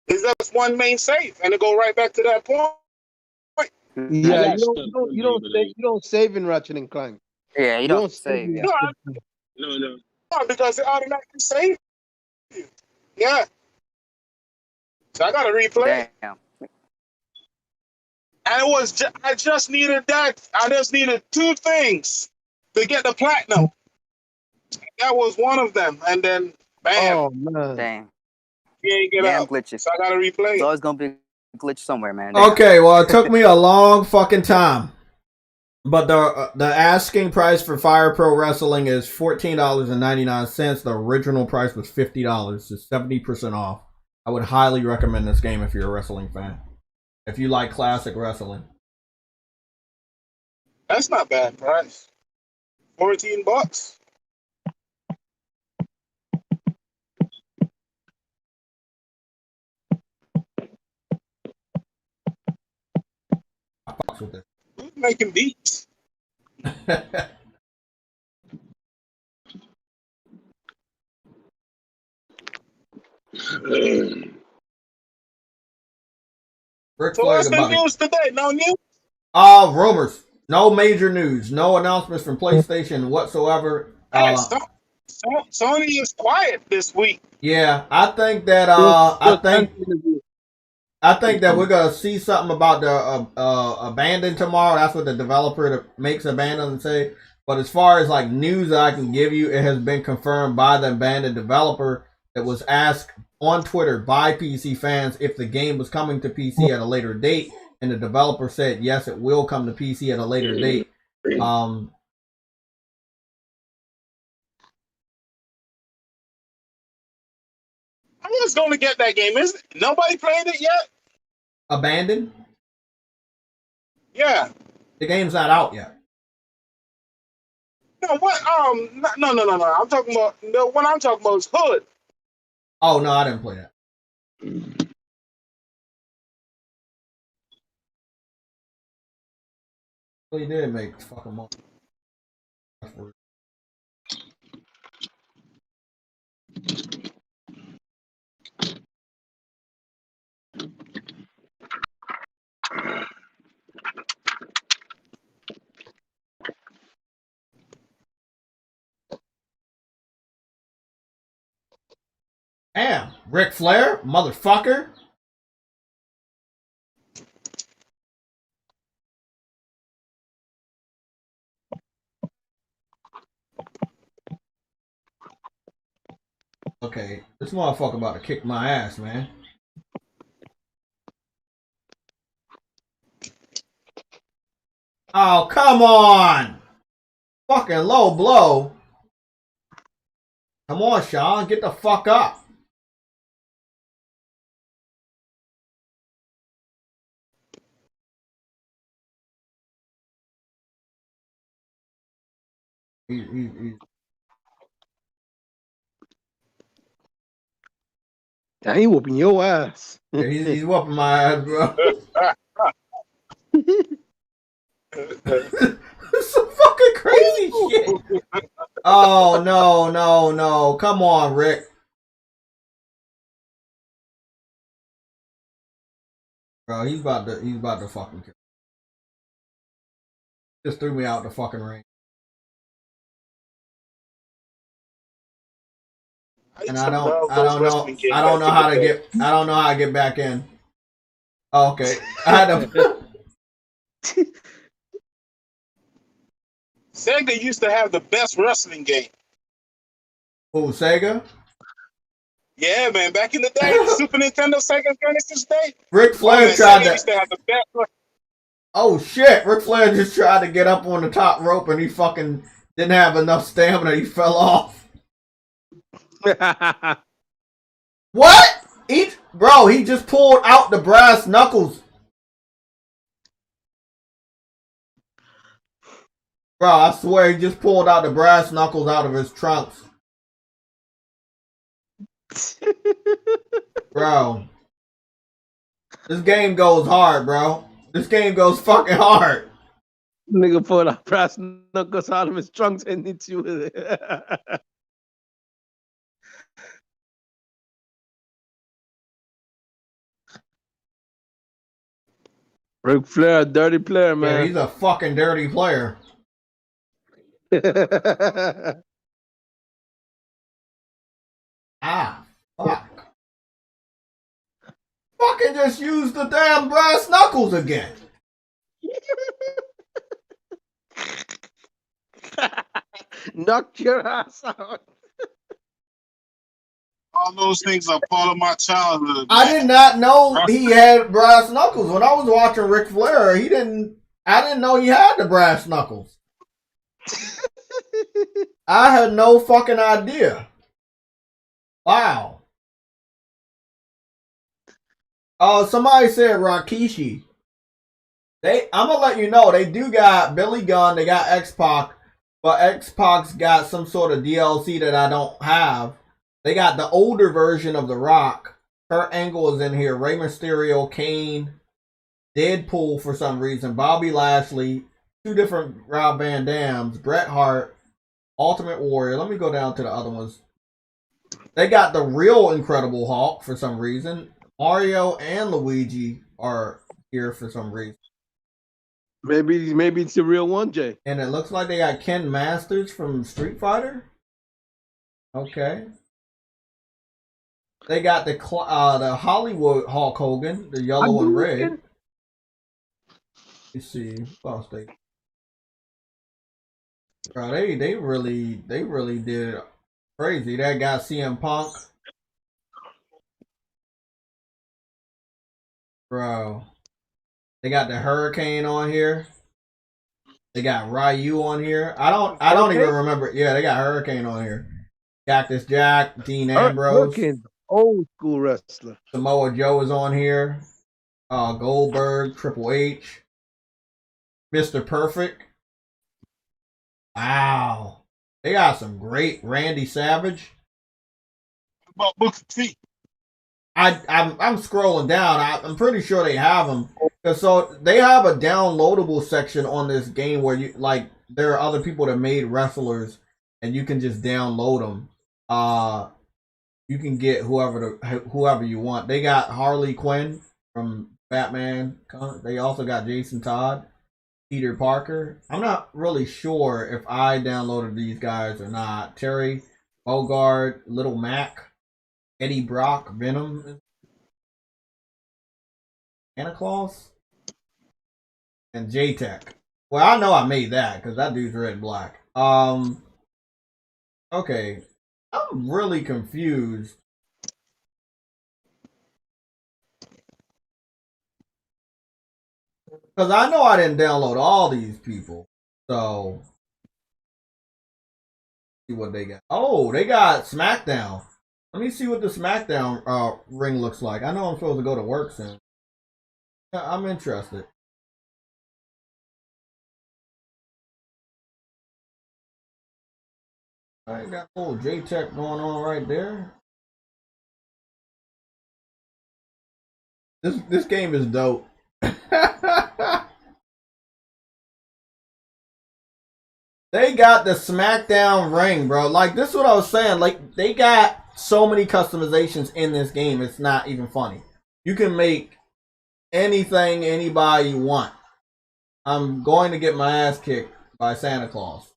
It's just one main save, and it go right back to that point. Yeah, you don't save in Ratchet and Clank. Yeah, you don't save. Yeah. No, because it automatically saves you. Yeah. So I got to replay. Damn. And it was I just needed that. I just needed 2 things to get the platinum. That was one of them. And then, bam, Oh man. Damn. you ain't get Damn up. glitches. So I got to replay There's it. always gonna be a glitch somewhere, man. Damn. Okay, well, it took me a long fucking time. But the asking price for Fire Pro Wrestling is $14.99. The original price was $50. It's 70% off. I would highly recommend this game if you're a wrestling fan. If you like classic wrestling. That's not bad price. $14. I fucks with this. Who's making beats? Ric So Flair's what's the about to... news today? No news? Rumors. No major news. No announcements from PlayStation whatsoever. Hey, Sony is quiet this week. Yeah, I think that I think that we're gonna see something about the Abandon tomorrow. That's what the developer that makes Abandon say. But as far as like news that I can give you, it has been confirmed by the Abandon developer that was asked on Twitter by PC fans if the game was coming to PC at a later date, and the developer said yes, it will come to PC at a later date. I was going to get that game. Is nobody played it yet? Abandon? Yeah. The game's not out yet. No, what? No. I'm talking about what I'm talking about is Hood. Oh no, I didn't play that. He did make fucking money. Damn, Ric Flair, motherfucker. Okay, this motherfucker about to kick my ass, man. Oh, come on! Fucking low blow. Come on, Sean, get the fuck up. He whooping your ass. Yeah, he's whooping my ass, bro. Some fucking crazy shit. Oh no. Come on, Rick. Bro, he's about to fucking kill. Just threw me out the fucking ring. And I don't know how to get back in. Oh, okay. I had to Sega used to have the best wrestling game. Oh, Sega? Yeah, man. Back in the day, Super Nintendo, Sega Genesis day. Ric Flair tried used to have the best. Oh shit! Ric Flair just tried to get up on the top rope and he fucking didn't have enough stamina. He fell off. What? He just pulled out the brass knuckles. Bro, I swear he just pulled out the brass knuckles out of his trunks. Bro. This game goes hard, bro. This game goes fucking hard. Nigga pulled out brass knuckles out of his trunks and hit you with it. Ric Flair, a dirty player, man. Yeah, he's a fucking dirty player. Ah, fuck. fucking just use the damn brass knuckles again. Knock your ass out. All those things are part of my childhood. I did not know he had brass knuckles. When I was watching Ric Flair, I didn't know he had the brass knuckles. I had no fucking idea. Wow. Oh, somebody said Rikishi. I'm gonna let you know, they do got Billy Gunn, they got X-Pac, but X-Pac's got some sort of DLC that I don't have. They got the older version of The Rock. Kurt Angle is in here. Rey Mysterio, Kane, Deadpool for some reason, Bobby Lashley, 2 different Rob Van Dams, Bret Hart, Ultimate Warrior. Let me go down to the other ones. They got the real Incredible Hulk for some reason. Mario and Luigi are here for some reason. Maybe it's the real one, Jay. And it looks like they got Ken Masters from Street Fighter. Okay. They got the Hollywood Hulk Hogan, the yellow and red. Let's see. Oh, bro, they really did crazy. That got CM Punk. Bro. They got the Hurricane on here. They got Ryu on here. I don't even remember. Yeah, they got Hurricane on here. Cactus Jack, Dean Ambrose. Hurricane, old school wrestler. Samoa Joe is on here. Goldberg, Triple H. Mr. Perfect. Wow. They got some great Randy Savage. What about Booker T? I'm scrolling down. I'm pretty sure they have them. So they have a downloadable section on this game where there are other people that made wrestlers and you can just download them. You can get whoever you want. They got Harley Quinn from Batman. They also got Jason Todd, Peter Parker. I'm not really sure if I downloaded these guys or not. Terry Bogard, Little Mac, Eddie Brock, Venom, Santa Claus, and J-Tech. Well, I know I made that because that dude's red and black. Okay. I'm really confused. Because I know I didn't download all these people. So, see what they got. Oh, they got SmackDown. Let me see what the SmackDown ring looks like. I know I'm supposed to go to work soon. Yeah, I'm interested. I got old J-Tech going on right there. This game is dope. They got the SmackDown ring, bro. Like, this is what I was saying. Like, they got so many customizations in this game, it's not even funny. You can make anything anybody you want. I'm going to get my ass kicked by Santa Claus.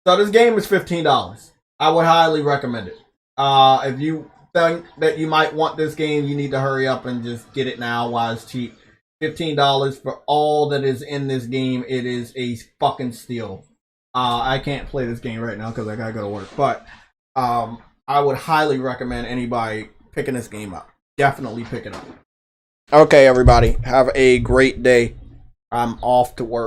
So this game is $15. I would highly recommend it. If you think that you might want this game, you need to hurry up and just get it now while it's cheap. $15 for all that is in this game. It is a fucking steal. I can't play this game right now because I gotta go to work. But I would highly recommend anybody picking this game up. Definitely pick it up. Okay, everybody. Have a great day. I'm off to work.